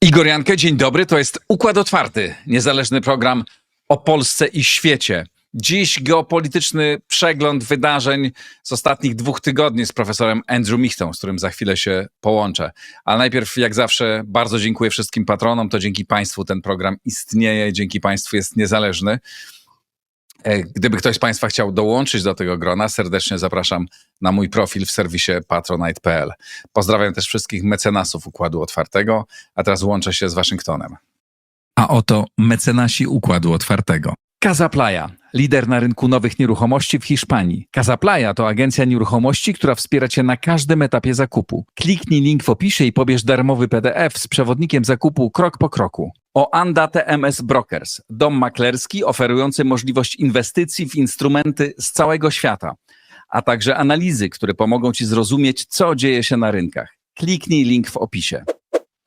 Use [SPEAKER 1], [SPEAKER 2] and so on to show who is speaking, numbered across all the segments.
[SPEAKER 1] Igor Jankę, dzień dobry. To jest Układ Otwarty, niezależny program o Polsce i świecie. Dziś geopolityczny przegląd wydarzeń z ostatnich 2 tygodni z profesorem Andrew Michtą, z którym za chwilę się połączę. Ale najpierw, jak zawsze, bardzo dziękuję wszystkim patronom. To dzięki Państwu ten program istnieje, dzięki Państwu jest niezależny. Gdyby ktoś z Państwa chciał dołączyć do tego grona, serdecznie zapraszam na mój profil w serwisie patronite.pl. Pozdrawiam też wszystkich mecenasów Układu Otwartego, a teraz łączę się z Waszyngtonem. A oto mecenasi Układu Otwartego. Casa Playa, lider na rynku nowych nieruchomości w Hiszpanii. Casa Playa to agencja nieruchomości, która wspiera Cię na każdym etapie zakupu. Kliknij link w opisie i pobierz darmowy PDF z przewodnikiem zakupu krok po kroku. Oanda TMS Brokers, dom maklerski oferujący możliwość inwestycji w instrumenty z całego świata, a także analizy, które pomogą Ci zrozumieć, co dzieje się na rynkach. Kliknij link w opisie.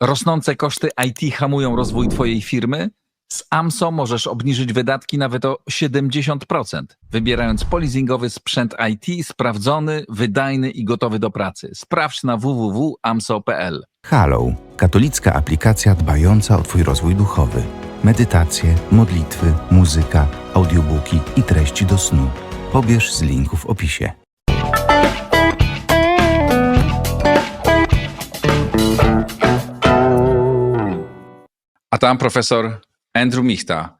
[SPEAKER 1] Rosnące koszty IT hamują rozwój Twojej firmy? Z AMSO możesz obniżyć wydatki nawet o 70%, wybierając polizingowy sprzęt IT sprawdzony, wydajny i gotowy do pracy. Sprawdź na www.amso.pl.
[SPEAKER 2] Hallow, katolicka aplikacja dbająca o Twój rozwój duchowy. Medytacje, modlitwy, muzyka, audiobooki i treści do snu. Pobierz z linku w opisie.
[SPEAKER 1] A tam profesor Andrew Michta.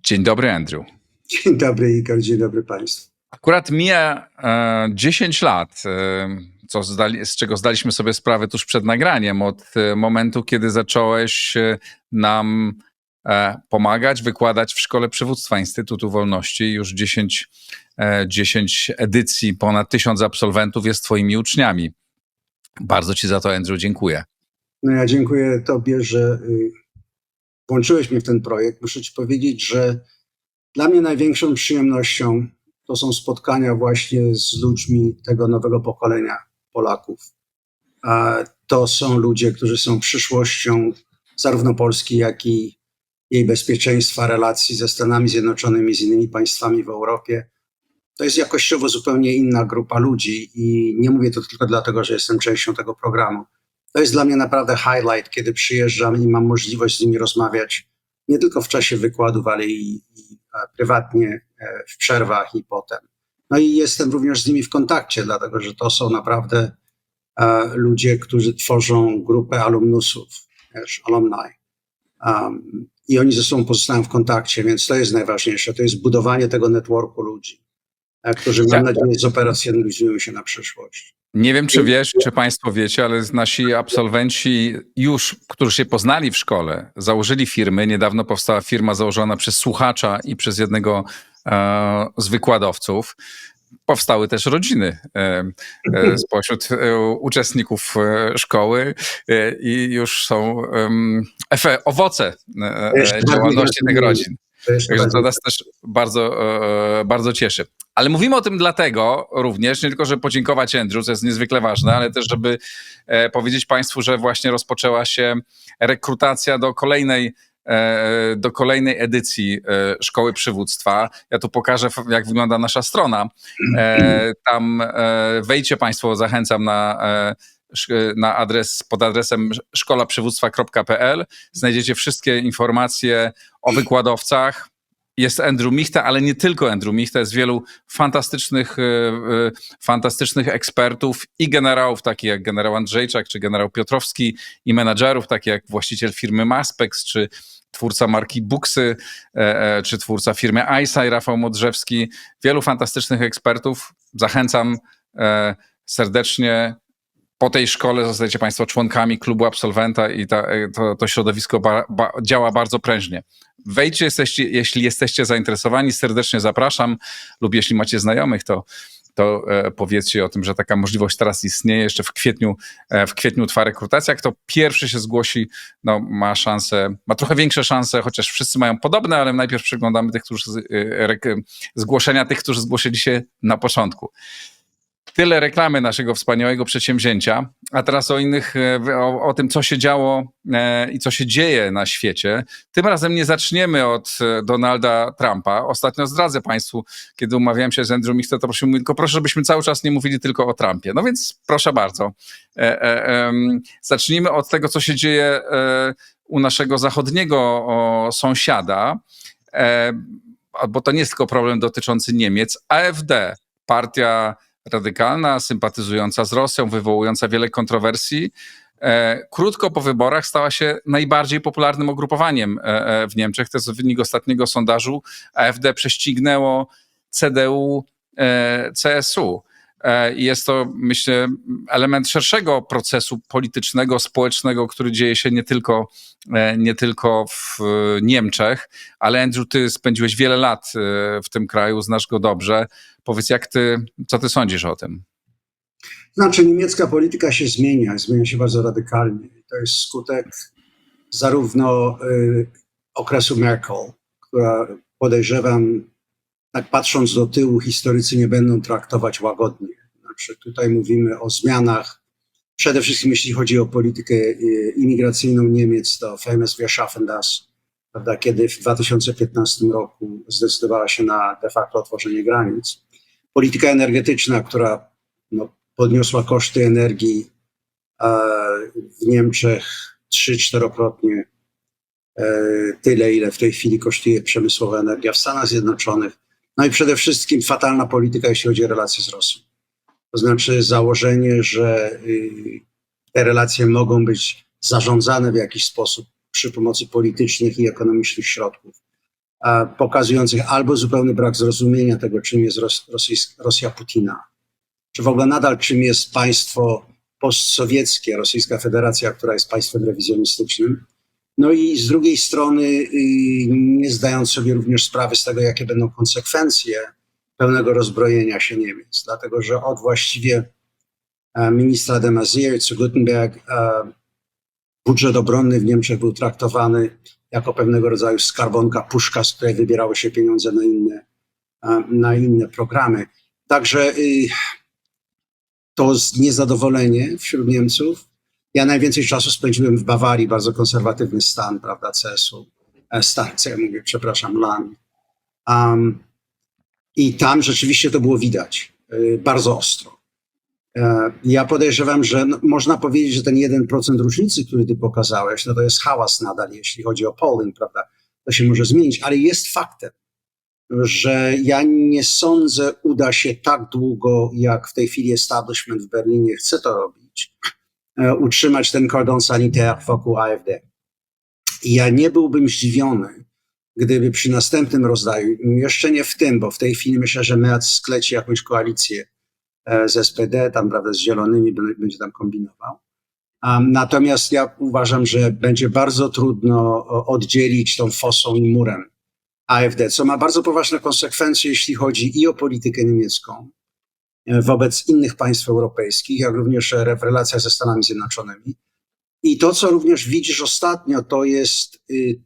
[SPEAKER 1] Dzień dobry, Andrew.
[SPEAKER 3] Dzień dobry, Igor, dzień dobry Państwu.
[SPEAKER 1] Akurat mija 10 lat, z czego zdaliśmy sobie sprawę tuż przed nagraniem, od momentu, kiedy zacząłeś nam pomagać, wykładać w Szkole Przywództwa Instytutu Wolności. Już 10 edycji, ponad 1000 absolwentów jest twoimi uczniami. Bardzo ci za to, Andrew, dziękuję.
[SPEAKER 3] No ja dziękuję Tobie, że włączyłeś mnie w ten projekt. Muszę Ci powiedzieć, że dla mnie największą przyjemnością to są spotkania właśnie z ludźmi tego nowego pokolenia Polaków. To są ludzie, którzy są przyszłością zarówno Polski, jak i jej bezpieczeństwa, relacji ze Stanami Zjednoczonymi, z innymi państwami w Europie. To jest jakościowo zupełnie inna grupa ludzi i nie mówię to tylko dlatego, że jestem częścią tego programu. To jest dla mnie naprawdę highlight, kiedy przyjeżdżam i mam możliwość z nimi rozmawiać nie tylko w czasie wykładów, ale i prywatnie, w przerwach i potem. No i jestem również z nimi w kontakcie, dlatego że to są naprawdę ludzie, którzy tworzą grupę alumnusów, alumni. I oni ze sobą pozostają w kontakcie, więc to jest najważniejsze. To jest budowanie tego networku ludzi, którzy mam nadzieję zoperacjonalizują się na przyszłość.
[SPEAKER 1] Nie wiem, czy wiesz, czy Państwo wiecie, ale nasi absolwenci już, którzy się poznali w szkole, założyli firmy. Niedawno powstała firma założona przez słuchacza i przez jednego z wykładowców. Powstały też rodziny spośród uczestników szkoły i już są owoce działalności tych rodzin. Także to nas też bardzo cieszy. Ale mówimy o tym dlatego również, nie tylko, żeby podziękować Andrew, co jest niezwykle ważne, ale też, żeby powiedzieć Państwu, że właśnie rozpoczęła się rekrutacja do kolejnej edycji Szkoły Przywództwa. Ja tu pokażę, jak wygląda nasza strona. Tam wejdźcie Państwo, zachęcam na adres, pod adresem szkolaprzywództwa.pl. Znajdziecie wszystkie informacje o wykładowcach. Jest Andrew Michta, ale nie tylko Andrew Michta, jest wielu fantastycznych ekspertów i generałów, takich jak generał Andrzejczak, czy generał Piotrowski, i menadżerów, takich jak właściciel firmy Maspex, czy twórca marki Buksy, czy twórca firmy iSci, Rafał Modrzewski. Wielu fantastycznych ekspertów. Zachęcam serdecznie. Po tej szkole zostajecie Państwo członkami klubu absolwenta i to środowisko działa bardzo prężnie. Wejdźcie, jeśli jesteście zainteresowani, serdecznie zapraszam, lub jeśli macie znajomych, to powiedzcie o tym, że taka możliwość teraz istnieje. Jeszcze w kwietniu trwa rekrutacja. Kto pierwszy się zgłosi, no, ma trochę większe szanse, chociaż wszyscy mają podobne, ale najpierw przeglądamy zgłoszenia tych, którzy zgłosili się na początku. Tyle reklamy naszego wspaniałego przedsięwzięcia, a teraz o innych, o tym, co się działo i co się dzieje na świecie. Tym razem nie zaczniemy od Donalda Trumpa. Ostatnio zdradzę Państwu, kiedy umawiałem się z Andrew Mixtem, to prosił, tylko proszę, żebyśmy cały czas nie mówili tylko o Trumpie. No więc proszę bardzo. Zacznijmy od tego, co się dzieje u naszego zachodniego sąsiada, bo to nie jest tylko problem dotyczący Niemiec. AfD, partia radykalna, sympatyzująca z Rosją, wywołująca wiele kontrowersji, krótko po wyborach stała się najbardziej popularnym ugrupowaniem w Niemczech. To jest wynik ostatniego sondażu. AfD prześcignęło CDU, CSU. I jest to, myślę, element szerszego procesu politycznego, społecznego, który dzieje się nie tylko w Niemczech, ale Andrew, ty spędziłeś wiele lat w tym kraju, znasz go dobrze. Powiedz, co ty sądzisz o tym?
[SPEAKER 3] Znaczy, niemiecka polityka się zmienia się bardzo radykalnie. To jest skutek zarówno okresu Merkel, która podejrzewam, tak patrząc do tyłu, historycy nie będą traktować łagodnie. Znaczy, tutaj mówimy o zmianach, przede wszystkim jeśli chodzi o politykę imigracyjną Niemiec, to famous Wir schaffen das, prawda, kiedy w 2015 roku zdecydowała się na de facto otworzenie granic. Polityka energetyczna, która podniosła koszty energii w Niemczech 3-4-krotnie tyle, ile w tej chwili kosztuje przemysłowa energia w Stanach Zjednoczonych. No i przede wszystkim fatalna polityka, jeśli chodzi o relacje z Rosją. To znaczy założenie, że te relacje mogą być zarządzane w jakiś sposób przy pomocy politycznych i ekonomicznych środków, pokazujących albo zupełny brak zrozumienia tego, czym jest Rosja Putina, czy w ogóle nadal czym jest państwo postsowieckie, Rosyjska Federacja, która jest państwem rewizjonistycznym. No i z drugiej strony nie zdając sobie również sprawy z tego, jakie będą konsekwencje pełnego rozbrojenia się Niemiec. Dlatego, że od właściwie ministra de Maizière czy Gutenberg budżet obronny w Niemczech był traktowany jako pewnego rodzaju skarbonka, puszka, z której wybierało się pieniądze na inne programy. Także to niezadowolenie wśród Niemców. Ja najwięcej czasu spędziłem w Bawarii, bardzo konserwatywny stan, prawda, CSU, LAN. I tam rzeczywiście to było widać bardzo ostro. Ja podejrzewam, że można powiedzieć, że ten 1% różnicy, który ty pokazałeś, no to jest hałas nadal, jeśli chodzi o polling, prawda, to się może zmienić, ale jest faktem, że ja nie sądzę, uda się tak długo, jak w tej chwili establishment w Berlinie chce to robić, utrzymać ten cordon sanitaire wokół AfD. I ja nie byłbym zdziwiony, gdyby przy następnym rozdaniu, jeszcze nie w tym, bo w tej chwili myślę, że Merz skleci jakąś koalicję z SPD, tam prawda, z Zielonymi, będzie tam kombinował. Natomiast ja uważam, że będzie bardzo trudno oddzielić tą fosą i murem AfD, co ma bardzo poważne konsekwencje, jeśli chodzi i o politykę niemiecką wobec innych państw europejskich, jak również w relacjach ze Stanami Zjednoczonymi. I to, co również widzisz ostatnio, to jest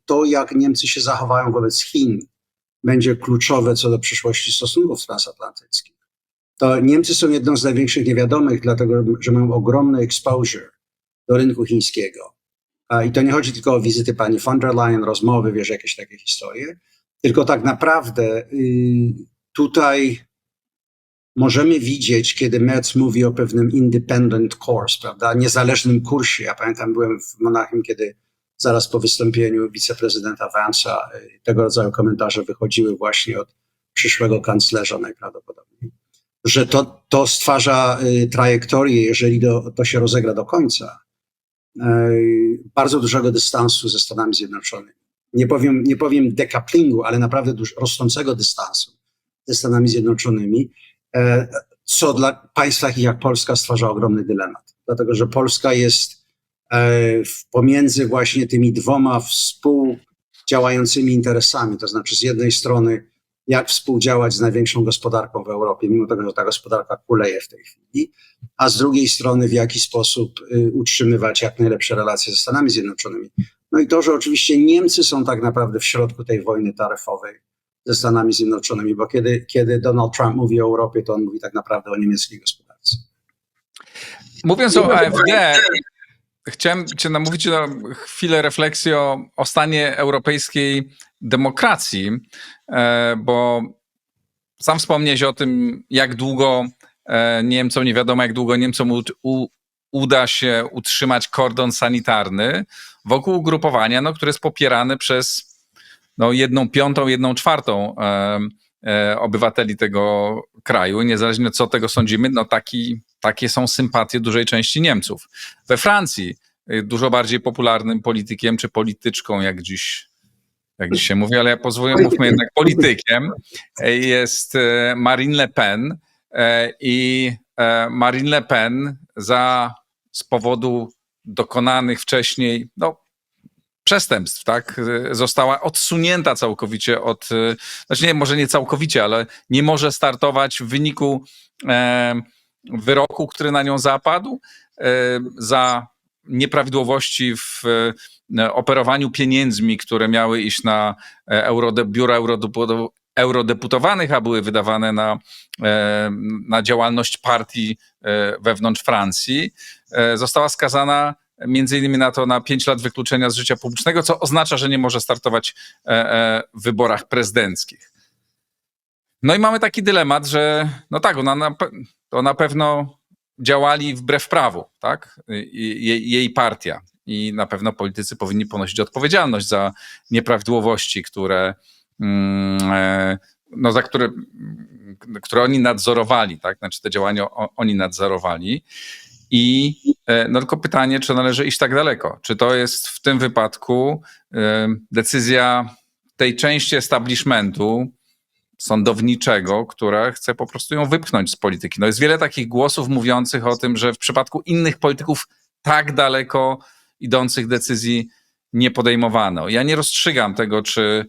[SPEAKER 3] to, jak Niemcy się zachowają wobec Chin. Będzie kluczowe co do przyszłości stosunków transatlantyckich. To Niemcy są jedną z największych niewiadomych, dlatego że mają ogromny exposure do rynku chińskiego. I to nie chodzi tylko o wizyty pani von der Leyen, rozmowy, wiesz, jakieś takie historie, tylko tak naprawdę tutaj możemy widzieć, kiedy Merz mówi o pewnym independent course, prawda, niezależnym kursie. Ja pamiętam, byłem w Monachium, kiedy zaraz po wystąpieniu wiceprezydenta Vance'a tego rodzaju komentarze wychodziły właśnie od przyszłego kanclerza najprawdopodobniej, że to stwarza trajektorię, jeżeli to się rozegra do końca, bardzo dużego dystansu ze Stanami Zjednoczonymi. Nie powiem decouplingu, ale naprawdę rosnącego dystansu ze Stanami Zjednoczonymi, co dla państw takich jak Polska stwarza ogromny dylemat. Dlatego, że Polska jest pomiędzy właśnie tymi dwoma współdziałającymi interesami. To znaczy z jednej strony jak współdziałać z największą gospodarką w Europie, mimo tego, że ta gospodarka kuleje w tej chwili, a z drugiej strony w jaki sposób utrzymywać jak najlepsze relacje ze Stanami Zjednoczonymi. No i to, że oczywiście Niemcy są tak naprawdę w środku tej wojny taryfowej ze Stanami Zjednoczonymi, bo kiedy Donald Trump mówi o Europie, to on mówi tak naprawdę o niemieckiej gospodarce.
[SPEAKER 1] Mówiąc o AfD, chciałem cię namówić na chwilę refleksji o stanie europejskiej demokracji, bo sam wspomniałeś o tym, jak długo Niemcom, nie wiadomo jak długo Niemcom uda się utrzymać kordon sanitarny wokół ugrupowania, no, które jest popierane przez 1/5, 1/4 obywateli tego kraju. Niezależnie co tego sądzimy, no takie są sympatie dużej części Niemców. We Francji dużo bardziej popularnym politykiem czy polityczką, jak dziś się mówi, ale mówmy jednak politykiem, jest Marine Le Pen. I Marine Le Pen z powodu dokonanych wcześniej przestępstw, tak, została odsunięta całkowicie znaczy może nie całkowicie, ale nie może startować w wyniku wyroku, który na nią zapadł za nieprawidłowości w operowaniu pieniędzmi, które miały iść na biura eurodeputowanych, a były wydawane na działalność partii wewnątrz Francji. Została skazana między innymi na 5 lat wykluczenia z życia publicznego, co oznacza, że nie może startować w wyborach prezydenckich. No i mamy taki dylemat, że ona na pewno działali wbrew prawu, tak? Jej partia. I na pewno politycy powinni ponosić odpowiedzialność za nieprawidłowości, które oni nadzorowali, tak? Znaczy te działania oni nadzorowali. I tylko pytanie, czy należy iść tak daleko? Czy to jest w tym wypadku decyzja tej części establishmentu sądowniczego, która chce po prostu ją wypchnąć z polityki? No jest wiele takich głosów mówiących o tym, że w przypadku innych polityków tak daleko idących decyzji nie podejmowano. Ja nie rozstrzygam tego, czy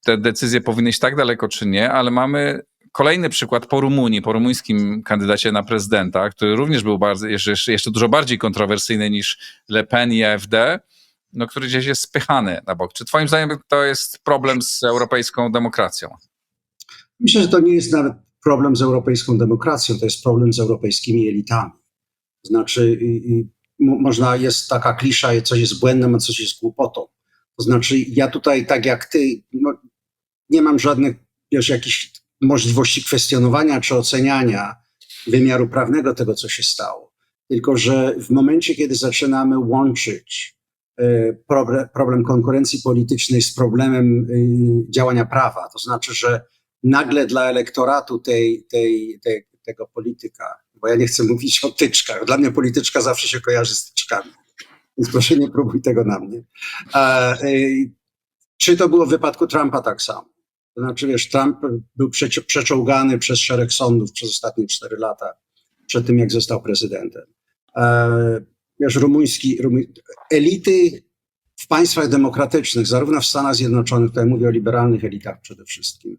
[SPEAKER 1] te decyzje powinny iść tak daleko, czy nie, ale mamy kolejny przykład po rumuńskim kandydacie na prezydenta, który również był jeszcze dużo bardziej kontrowersyjny niż Le Pen i AfD, który gdzieś jest spychany na bok. Czy twoim zdaniem to jest problem z europejską demokracją?
[SPEAKER 3] Myślę, że to nie jest nawet problem z europejską demokracją, to jest problem z europejskimi elitami. To znaczy, jest taka klisza, coś jest błędem, a coś jest głupotą. To znaczy, ja tutaj, tak jak ty, nie mam żadnych jakichś możliwości kwestionowania czy oceniania wymiaru prawnego tego, co się stało. Tylko że w momencie, kiedy zaczynamy łączyć problem konkurencji politycznej z problemem działania prawa, to znaczy, że nagle dla elektoratu tego polityka, bo ja nie chcę mówić o tyczkach, dla mnie polityczka zawsze się kojarzy z tyczkami, więc proszę nie próbuj tego na mnie. Czy to było w wypadku Trumpa tak samo? To znaczy, Trump był przeczołgany przez szereg sądów przez ostatnie 4 lata, przed tym jak został prezydentem. Elity w państwach demokratycznych, zarówno w Stanach Zjednoczonych, tutaj mówię o liberalnych elitach przede wszystkim,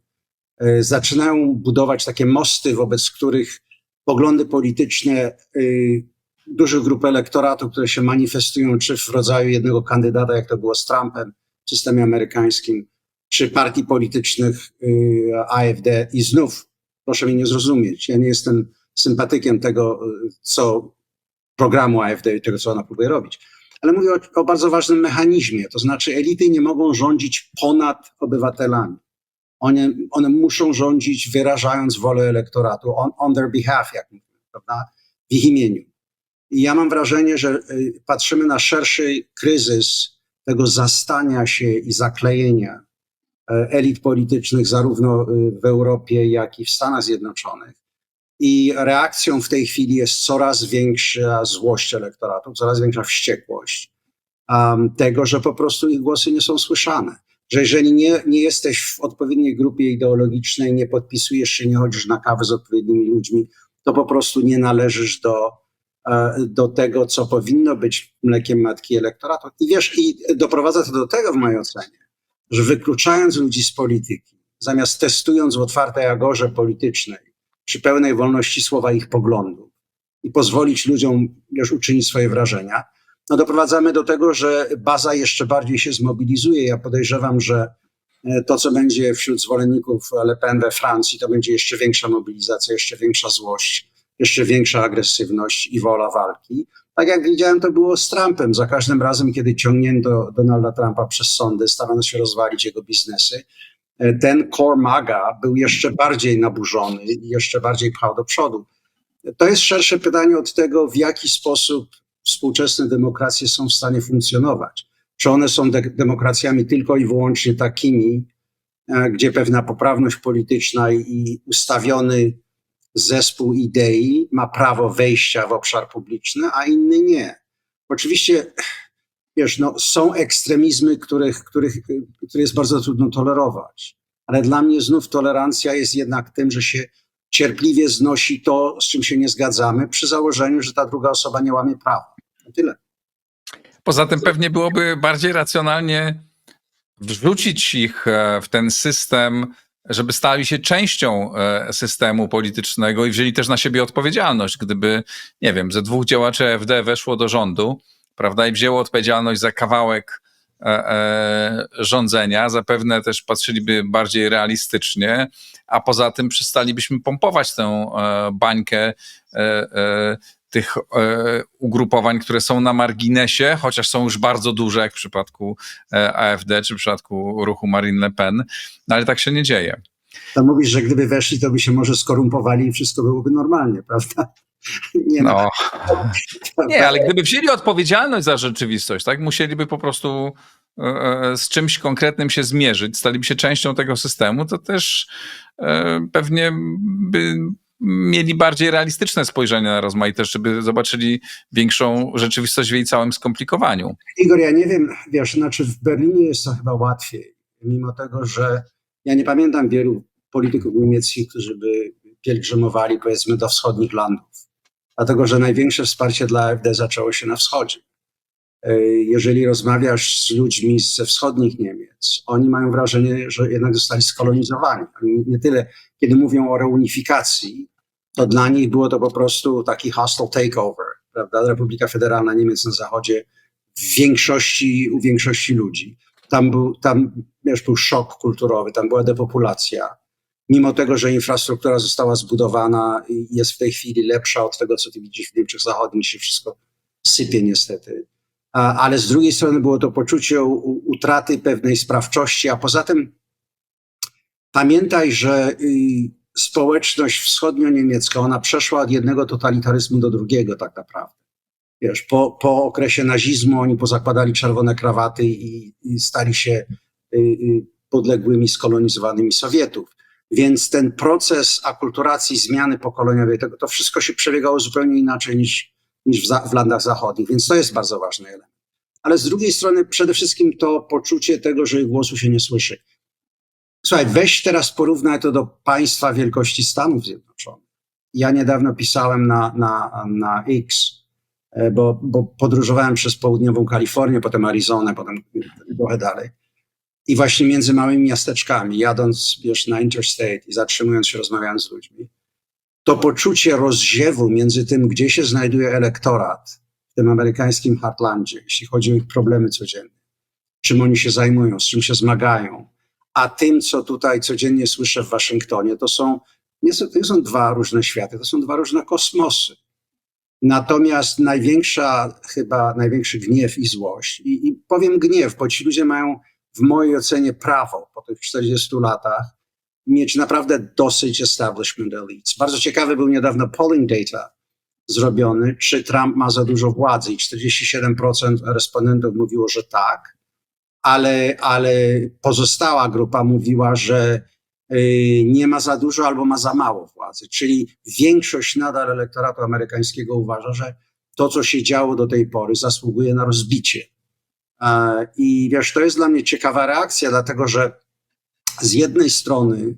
[SPEAKER 3] zaczynają budować takie mosty, wobec których poglądy polityczne dużych grup elektoratu, które się manifestują czy w rodzaju jednego kandydata, jak to było z Trumpem w systemie amerykańskim, czy partii politycznych AfD. I znów, proszę mnie nie zrozumieć, ja nie jestem sympatykiem tego, programu AfD i tego, co ona próbuje robić. Ale mówię o bardzo ważnym mechanizmie, to znaczy elity nie mogą rządzić ponad obywatelami. One muszą rządzić wyrażając wolę elektoratu, on their behalf, jak mówię, prawda, w ich imieniu. I ja mam wrażenie, że patrzymy na szerszy kryzys tego zastania się i zaklejenia elit politycznych zarówno w Europie, jak i w Stanach Zjednoczonych. I reakcją w tej chwili jest coraz większa złość elektoratu, coraz większa wściekłość tego, że po prostu ich głosy nie są słyszane. Że jeżeli nie jesteś w odpowiedniej grupie ideologicznej, nie podpisujesz się, nie chodzisz na kawę z odpowiednimi ludźmi, to po prostu nie należysz do tego, co powinno być mlekiem matki elektoratu. I doprowadza to do tego w mojej ocenie, że wykluczając ludzi z polityki, zamiast testując w otwartej agorze politycznej, przy pełnej wolności słowa ich poglądów i pozwolić ludziom uczynić swoje wrażenia, doprowadzamy do tego, że baza jeszcze bardziej się zmobilizuje. Ja podejrzewam, że to, co będzie wśród zwolenników Le Pen we Francji, to będzie jeszcze większa mobilizacja, jeszcze większa złość, jeszcze większa agresywność i wola walki. Tak jak widziałem, to było z Trumpem. Za każdym razem, kiedy ciągnięto Donalda Trumpa przez sądy, starano się rozwalić jego biznesy, ten core MAGA był jeszcze bardziej naburzony i jeszcze bardziej pchał do przodu. To jest szersze pytanie od tego, w jaki sposób współczesne demokracje są w stanie funkcjonować. Czy one są demokracjami tylko i wyłącznie takimi, gdzie pewna poprawność polityczna i ustawiony zespół idei ma prawo wejścia w obszar publiczny, a inny nie. Oczywiście, wiesz, no, są ekstremizmy, których jest bardzo trudno tolerować, ale dla mnie znów tolerancja jest jednak tym, że się cierpliwie znosi to, z czym się nie zgadzamy, przy założeniu, że ta druga osoba nie łamie prawa. No tyle.
[SPEAKER 1] Poza tym pewnie byłoby bardziej racjonalnie wrzucić ich w ten system, żeby stali się częścią systemu politycznego i wzięli też na siebie odpowiedzialność. Gdyby, nie wiem, ze 2 działaczy AfD weszło do rządu, prawda, i wzięło odpowiedzialność za kawałek rządzenia, zapewne też patrzyliby bardziej realistycznie, a poza tym przestalibyśmy pompować tę bańkę tych ugrupowań, które są na marginesie, chociaż są już bardzo duże, jak w przypadku AfD czy w przypadku ruchu Marine Le Pen, no ale tak się nie dzieje.
[SPEAKER 3] To mówisz, że gdyby weszli, to by się może skorumpowali i wszystko byłoby normalnie, prawda? Nie,
[SPEAKER 1] no. Nie, ale gdyby wzięli odpowiedzialność za rzeczywistość, tak, musieliby po prostu z czymś konkretnym się zmierzyć, staliby się częścią tego systemu, to też pewnie by mieli bardziej realistyczne spojrzenie na rozmaite, żeby zobaczyli większą rzeczywistość w jej całym skomplikowaniu.
[SPEAKER 3] Igor, ja nie wiem, wiesz, znaczy w Berlinie jest to chyba łatwiej, mimo tego, że ja nie pamiętam wielu polityków niemieckich, którzy by pielgrzymowali, powiedzmy, do wschodnich landów, dlatego że największe wsparcie dla AfD zaczęło się na wschodzie. Jeżeli rozmawiasz z ludźmi ze wschodnich Niemiec, oni mają wrażenie, że jednak zostali skolonizowani. Oni nie tyle, kiedy mówią o reunifikacji, to dla nich było to po prostu taki hostile takeover, prawda? Republika Federalna Niemiec na zachodzie u większości ludzi. Tam był szok kulturowy, tam była depopulacja. Mimo tego, że infrastruktura została zbudowana i jest w tej chwili lepsza od tego, co ty widzisz w Niemczech Zachodnich, się wszystko sypie niestety. Ale z drugiej strony było to poczucie utraty pewnej sprawczości, a poza tym pamiętaj, że społeczność wschodnio-niemiecka, ona przeszła od jednego totalitaryzmu do drugiego tak naprawdę. Wiesz, po okresie nazizmu oni pozakładali czerwone krawaty i stali się podległymi, skolonizowanymi Sowietów. Więc ten proces akulturacji, zmiany pokoleniowej, to wszystko się przebiegało zupełnie inaczej niż w landach zachodnich, więc to jest bardzo ważny element. Ale z drugiej strony przede wszystkim to poczucie tego, że ich głosu się nie słyszy. Słuchaj, weź teraz porównaj to do państwa wielkości Stanów Zjednoczonych. Ja niedawno pisałem na X, bo podróżowałem przez południową Kalifornię, potem Arizonę, potem trochę dalej. I właśnie między małymi miasteczkami, jadąc na Interstate i zatrzymując się, rozmawiając z ludźmi, to poczucie rozziewu między tym, gdzie się znajduje elektorat w tym amerykańskim heartlandzie, jeśli chodzi o ich problemy codzienne, czym oni się zajmują, z czym się zmagają, a tym, co tutaj codziennie słyszę w Waszyngtonie, to nie są 2 różne światy, to są 2 różne kosmosy. Natomiast największy gniew i złość, i powiem gniew, bo ci ludzie mają w mojej ocenie prawo po tych 40 latach mieć naprawdę dosyć establishment elites. Bardzo ciekawy był niedawno polling data zrobiony, czy Trump ma za dużo władzy i 47% respondentów mówiło, że tak, ale pozostała grupa mówiła, że nie ma za dużo albo ma za mało władzy. Czyli większość nadal elektoratu amerykańskiego uważa, że to, co się działo do tej pory, zasługuje na rozbicie. I wiesz, to jest dla mnie ciekawa reakcja, dlatego że z jednej strony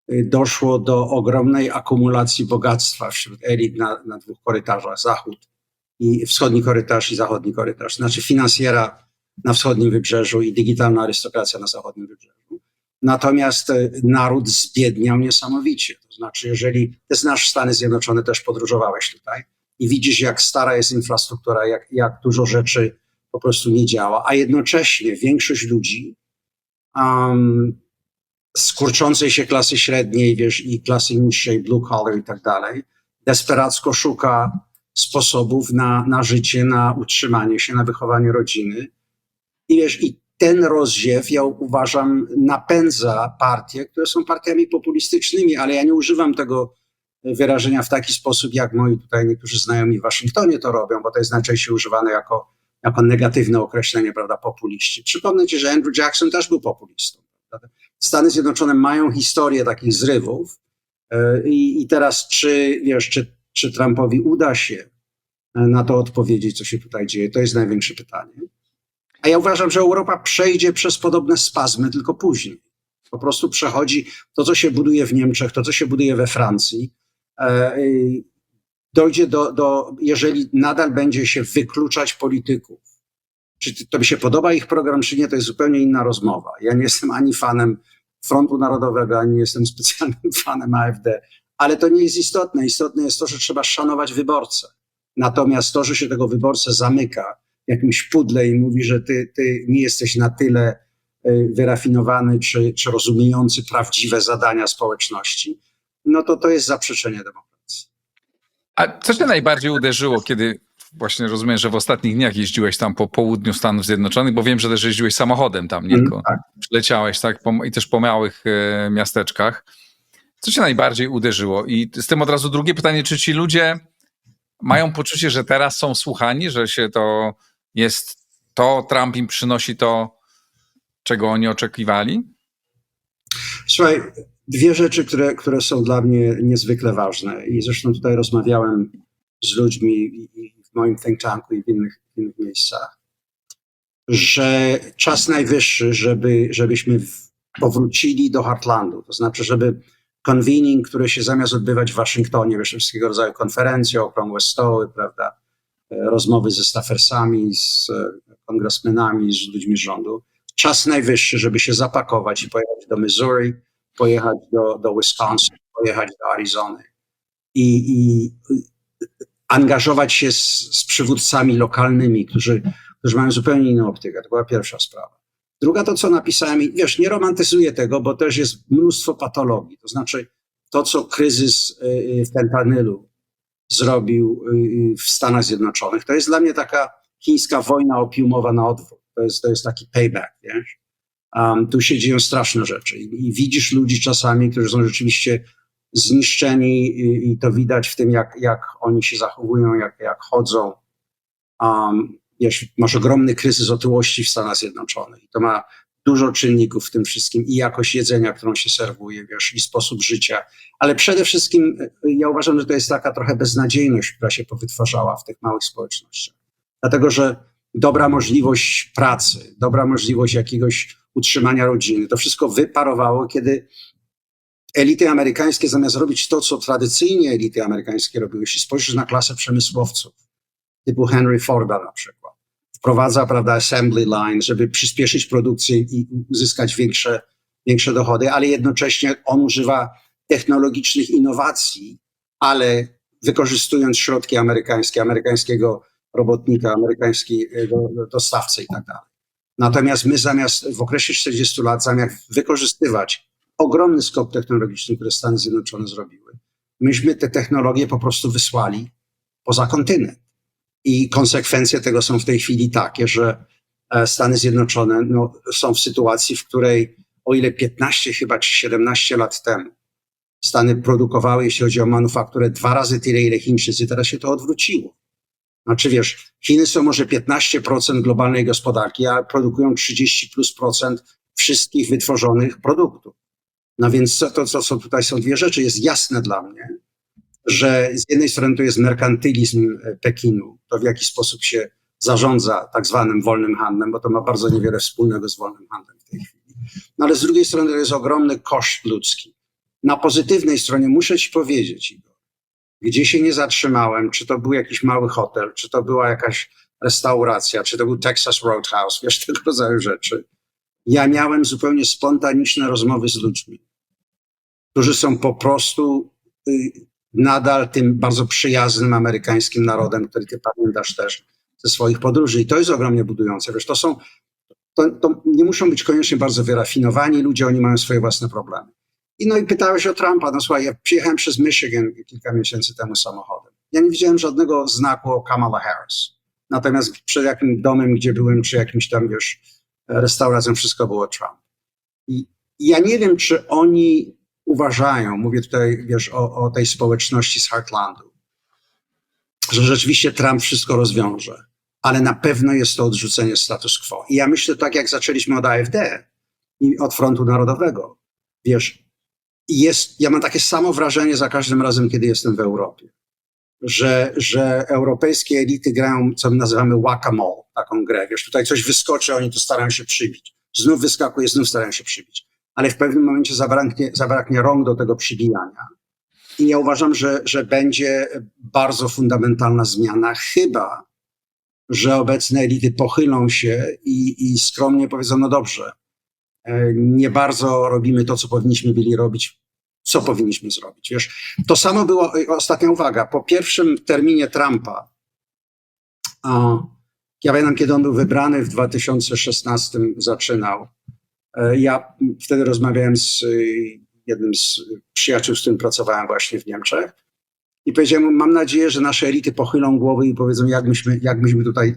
[SPEAKER 3] doszło do ogromnej akumulacji bogactwa wśród elit na 2 korytarzach, zachód i wschodni korytarz i zachodni korytarz, znaczy finansjera na wschodnim wybrzeżu i digitalna arystokracja na zachodnim wybrzeżu. Natomiast naród zbiedniał niesamowicie. To znaczy, jeżeli ty znasz Stany Zjednoczone, też podróżowałeś tutaj i widzisz, jak stara jest infrastruktura, jak dużo rzeczy po prostu nie działa, a jednocześnie większość ludzi z kurczącej się klasy średniej, wiesz, i klasy niższej, blue collar i tak dalej, desperacko szuka sposobów na życie, na utrzymanie się, na wychowanie rodziny. I wiesz, i ten rozziew, ja uważam, napędza partie, które są partiami populistycznymi, ale ja nie używam tego wyrażenia w taki sposób, jak moi tutaj niektórzy znajomi w Waszyngtonie to robią, bo to jest najczęściej używane jako negatywne określenie, prawda, populiści. Przypomnę ci, że Andrew Jackson też był populistą. Prawda? Stany Zjednoczone mają historię takich zrywów i teraz czy Trumpowi uda się na to odpowiedzieć, co się tutaj dzieje, to jest największe pytanie. A ja uważam, że Europa przejdzie przez podobne spazmy, tylko później. Po prostu przechodzi to, co się buduje w Niemczech, to, co się buduje we Francji. Dojdzie jeżeli nadal będzie się wykluczać polityków. Czy to mi się podoba ich program, czy nie, to jest zupełnie inna rozmowa. Ja nie jestem ani fanem Frontu Narodowego, ani nie jestem specjalnym fanem AfD, ale to nie jest istotne. Istotne jest to, że trzeba szanować wyborcę. Natomiast to, że się tego wyborcę zamyka w jakimś pudle i mówi, że ty nie jesteś na tyle wyrafinowany czy rozumiejący prawdziwe zadania społeczności, no to jest zaprzeczenie demokracji.
[SPEAKER 1] A co cię najbardziej uderzyło, kiedy właśnie rozumiem, że w ostatnich dniach jeździłeś tam po południu Stanów Zjednoczonych, bo wiem, że też jeździłeś samochodem tam, nie tylko
[SPEAKER 3] Tak.
[SPEAKER 1] przyleciałeś, tak, i też po małych miasteczkach. Co cię najbardziej uderzyło? I z tym od razu drugie pytanie, czy ci ludzie mają poczucie, że teraz są słuchani, że się Trump im przynosi to, czego oni oczekiwali?
[SPEAKER 3] Słuchaj, dwie rzeczy, które są dla mnie niezwykle ważne i zresztą tutaj rozmawiałem z ludźmi i w moim think tanku i w innych miejscach, że czas najwyższy, żebyśmy powrócili do Heartlandu, to znaczy, żeby convening, które się zamiast odbywać w Waszyngtonie, wiesz, wszystkiego rodzaju konferencje, okrągłe stoły, prawda, rozmowy ze staffersami, z kongresmenami, z ludźmi z rządu, czas najwyższy, żeby się zapakować i pojechać do Missouri, pojechać do Wisconsin, pojechać do Arizony i angażować się z przywódcami lokalnymi, którzy mają zupełnie inną optykę. To była pierwsza sprawa. Druga to, co napisałem, i wiesz, nie romantyzuję tego, bo też jest mnóstwo patologii. To znaczy to, co kryzys fentanylu zrobił w Stanach Zjednoczonych, to jest dla mnie taka chińska wojna opiumowa na odwrót. To jest taki payback, wiesz. Tu się dzieją straszne rzeczy i widzisz ludzi czasami, którzy są rzeczywiście zniszczeni i to widać w tym, jak oni się zachowują, jak chodzą. Wiesz, masz ogromny kryzys otyłości w Stanach Zjednoczonych i to ma dużo czynników w tym wszystkim i jakość jedzenia, którą się serwuje, wiesz, i sposób życia, ale przede wszystkim ja uważam, że to jest taka trochę beznadziejność, która się powytwarzała w tych małych społecznościach. Dlatego, że dobra możliwość pracy, dobra możliwość jakiegoś utrzymania rodziny, to wszystko wyparowało, kiedy elity amerykańskie zamiast robić to, co tradycyjnie elity amerykańskie robiły, jeśli spojrzysz na klasę przemysłowców, typu Henry Forda na przykład, wprowadza, prawda, assembly line, żeby przyspieszyć produkcję i uzyskać większe dochody, ale jednocześnie on używa technologicznych innowacji, ale wykorzystując środki amerykańskie, amerykańskiego robotnika, amerykańskiego dostawcę i tak dalej. Natomiast my w okresie 40 lat, zamiast wykorzystywać ogromny skok technologiczny, który Stany Zjednoczone zrobiły, myśmy te technologie po prostu wysłali poza kontynent. I konsekwencje tego są w tej chwili takie, że Stany Zjednoczone są w sytuacji, w której o ile 15 chyba czy 17 lat temu Stany produkowały, jeśli chodzi o manufakturę, 2 razy tyle, ile Chińczycy, teraz się to odwróciło. Znaczy wiesz, Chiny są może 15% globalnej gospodarki, a produkują 30+% wszystkich wytworzonych produktów. No więc co tutaj są dwie rzeczy. Jest jasne dla mnie, że z jednej strony to jest merkantylizm Pekinu, to w jaki sposób się zarządza tak zwanym wolnym handlem, bo to ma bardzo niewiele wspólnego z wolnym handlem w tej chwili. No ale z drugiej strony to jest ogromny koszt ludzki. Na pozytywnej stronie muszę ci powiedzieć, Igor, gdzie się nie zatrzymałem, czy to był jakiś mały hotel, czy to była jakaś restauracja, czy to był Texas Roadhouse, wiesz, tego rodzaju rzeczy. Ja miałem zupełnie spontaniczne rozmowy z ludźmi, którzy są po prostu nadal tym bardzo przyjaznym amerykańskim narodem, który ty pamiętasz też ze swoich podróży. I to jest ogromnie budujące. Wiesz, to nie muszą być koniecznie bardzo wyrafinowani ludzie, oni mają swoje własne problemy. No i pytałeś o Trumpa. No słuchaj, ja przyjechałem przez Michigan kilka miesięcy temu samochodem. Ja nie widziałem żadnego znaku o Kamala Harris. Natomiast przed jakimś domem, gdzie byłem, czy jakimś tam, wiesz, restauracją, wszystko było Trump. I ja nie wiem, czy oni uważają, mówię tutaj, wiesz, o tej społeczności z Heartlandu, że rzeczywiście Trump wszystko rozwiąże, ale na pewno jest to odrzucenie status quo. I ja myślę, tak jak zaczęliśmy od AfD i od Frontu Narodowego, wiesz, ja mam takie samo wrażenie za każdym razem, kiedy jestem w Europie, że europejskie elity grają, co my nazywamy whack-a-mole, taką grę. Wiesz, tutaj coś wyskoczy, oni tu starają się przybić. Znów wyskakuje, znów starają się przybić. Ale w pewnym momencie zabraknie rąk do tego przybijania. I ja uważam, że będzie bardzo fundamentalna zmiana, chyba że obecne elity pochylą się i skromnie powiedzą, no dobrze, nie bardzo robimy to, co powinniśmy byli robić, co powinniśmy zrobić. Wiesz, to samo było, ostatnia uwaga, po pierwszym terminie Trumpa, ja pamiętam, kiedy on był wybrany w 2016, zaczynał, ja wtedy rozmawiałem z jednym z przyjaciół, z którym pracowałem właśnie w Niemczech i powiedziałem mu, mam nadzieję, że nasze elity pochylą głowy i powiedzą, jak myśmy tutaj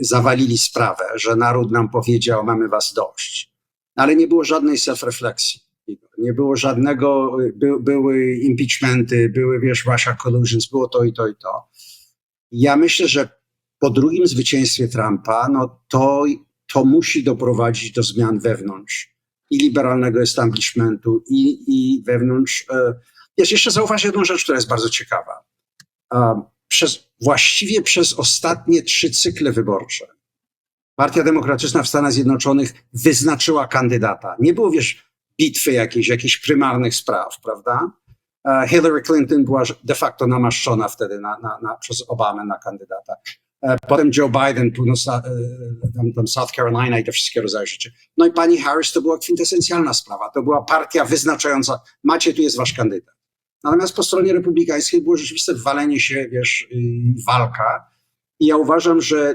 [SPEAKER 3] zawalili sprawę, że naród nam powiedział, mamy was dość. Ale nie było żadnej self-refleksji. Nie było żadnego, były impeachmenty, były, wiesz, Russia collusions, było to i to i to. Ja myślę, że po drugim zwycięstwie Trumpa, no to musi doprowadzić do zmian wewnątrz i liberalnego establishmentu i wewnątrz. Jeszcze zauważ jedną rzecz, która jest bardzo ciekawa. Właściwie przez ostatnie 3 cykle wyborcze Partia Demokratyczna w Stanach Zjednoczonych wyznaczyła kandydata. Nie było, wiesz, bitwy jakichś prymarnych spraw, prawda? Hillary Clinton była de facto namaszczona wtedy przez Obamę na kandydata. Potem Joe Biden, tam South Carolina i te wszystkie rodzaje rzeczy. No i pani Harris to była kwintesencjalna sprawa. To była partia wyznaczająca, macie, tu jest wasz kandydat. Natomiast po stronie republikańskiej było rzeczywiste walenie się, wiesz, walka. I ja uważam, że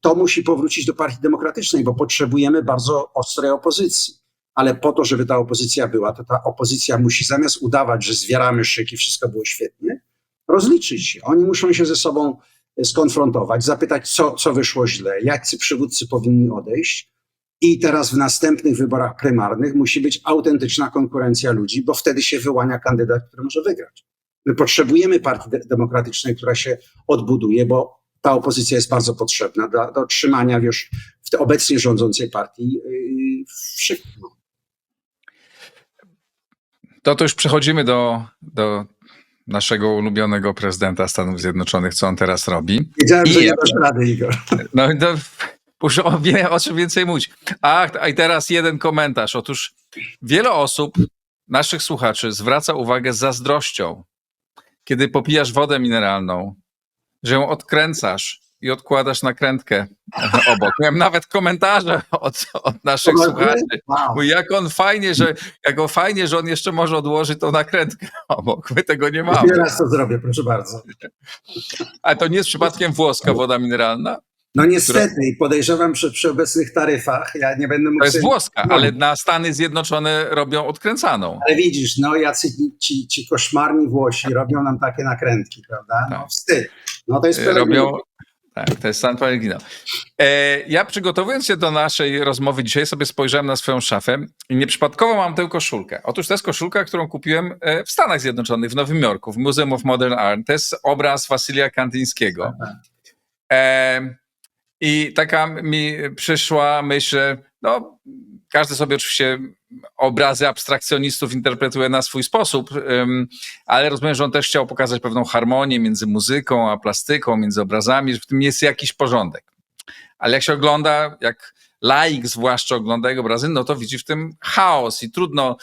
[SPEAKER 3] to musi powrócić do Partii Demokratycznej, bo potrzebujemy bardzo ostrej opozycji. Ale po to, żeby ta opozycja była, to ta opozycja musi zamiast udawać, że zwieramy szyki, wszystko było świetnie, rozliczyć się. Oni muszą się ze sobą skonfrontować, zapytać, co wyszło źle, jacy przywódcy powinni odejść. I teraz w następnych wyborach prymarnych musi być autentyczna konkurencja ludzi, bo wtedy się wyłania kandydat, który może wygrać. My potrzebujemy Partii Demokratycznej, która się odbuduje, bo ta opozycja jest bardzo potrzebna do trzymania, wiesz, w tej obecnie rządzącej partii w szyku.
[SPEAKER 1] To już przechodzimy do naszego ulubionego prezydenta Stanów Zjednoczonych, co on teraz robi.
[SPEAKER 3] Wiedziałem, że nie dasz rady, Igor.
[SPEAKER 1] No muszę o czym więcej mówić. I teraz jeden komentarz. Otóż wiele osób, naszych słuchaczy, zwraca uwagę z zazdrością, kiedy popijasz wodę mineralną, że ją odkręcasz i odkładasz nakrętkę obok. Miałem nawet komentarze od naszych słuchaczy. Wow. Jak fajnie, że on jeszcze może odłożyć tą nakrętkę obok. My tego nie mamy.
[SPEAKER 3] Teraz to zrobię, proszę bardzo.
[SPEAKER 1] A to nie jest przypadkiem włoska woda mineralna?
[SPEAKER 3] No niestety, i podejrzewam, że przy obecnych taryfach ja nie będę mógł...
[SPEAKER 1] To jest włoska, ale na Stany Zjednoczone robią odkręcaną.
[SPEAKER 3] Ale widzisz, no jacy ci koszmarni Włosi robią nam takie nakrętki, prawda? No wstyd. No to jest
[SPEAKER 1] Tak, to jest San Pellegrino. Ja przygotowując się do naszej rozmowy dzisiaj sobie spojrzałem na swoją szafę i nieprzypadkowo mam tę koszulkę. Otóż to jest koszulka, którą kupiłem w Stanach Zjednoczonych, w Nowym Jorku, w Museum of Modern Art. To jest obraz Wasylija Kandyńskiego. I taka mi przyszła myśl, że no, każdy sobie oczywiście obrazy abstrakcjonistów interpretuje na swój sposób, ale rozumiem, że on też chciał pokazać pewną harmonię między muzyką a plastyką, między obrazami, że w tym jest jakiś porządek. Ale jak się ogląda, jak laik zwłaszcza ogląda jego obrazy, no to widzi w tym chaos i trudno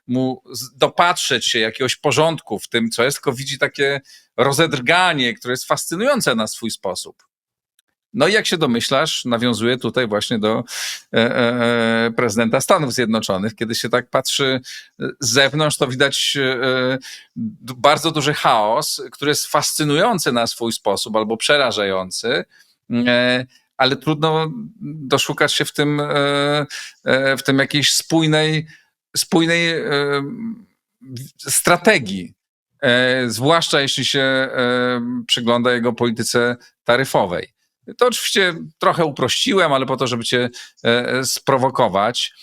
[SPEAKER 1] mu dopatrzeć się jakiegoś porządku w tym, co jest, tylko widzi takie rozedrganie, które jest fascynujące na swój sposób. No i jak się domyślasz, nawiązuje tutaj właśnie do prezydenta Stanów Zjednoczonych. Kiedy się tak patrzy z zewnątrz, to widać bardzo duży chaos, który jest fascynujący na swój sposób albo przerażający, ale trudno doszukać się w tym jakiejś spójnej spójnej strategii, zwłaszcza jeśli się przygląda jego polityce taryfowej. To oczywiście trochę uprościłem, ale po to, żeby cię sprowokować.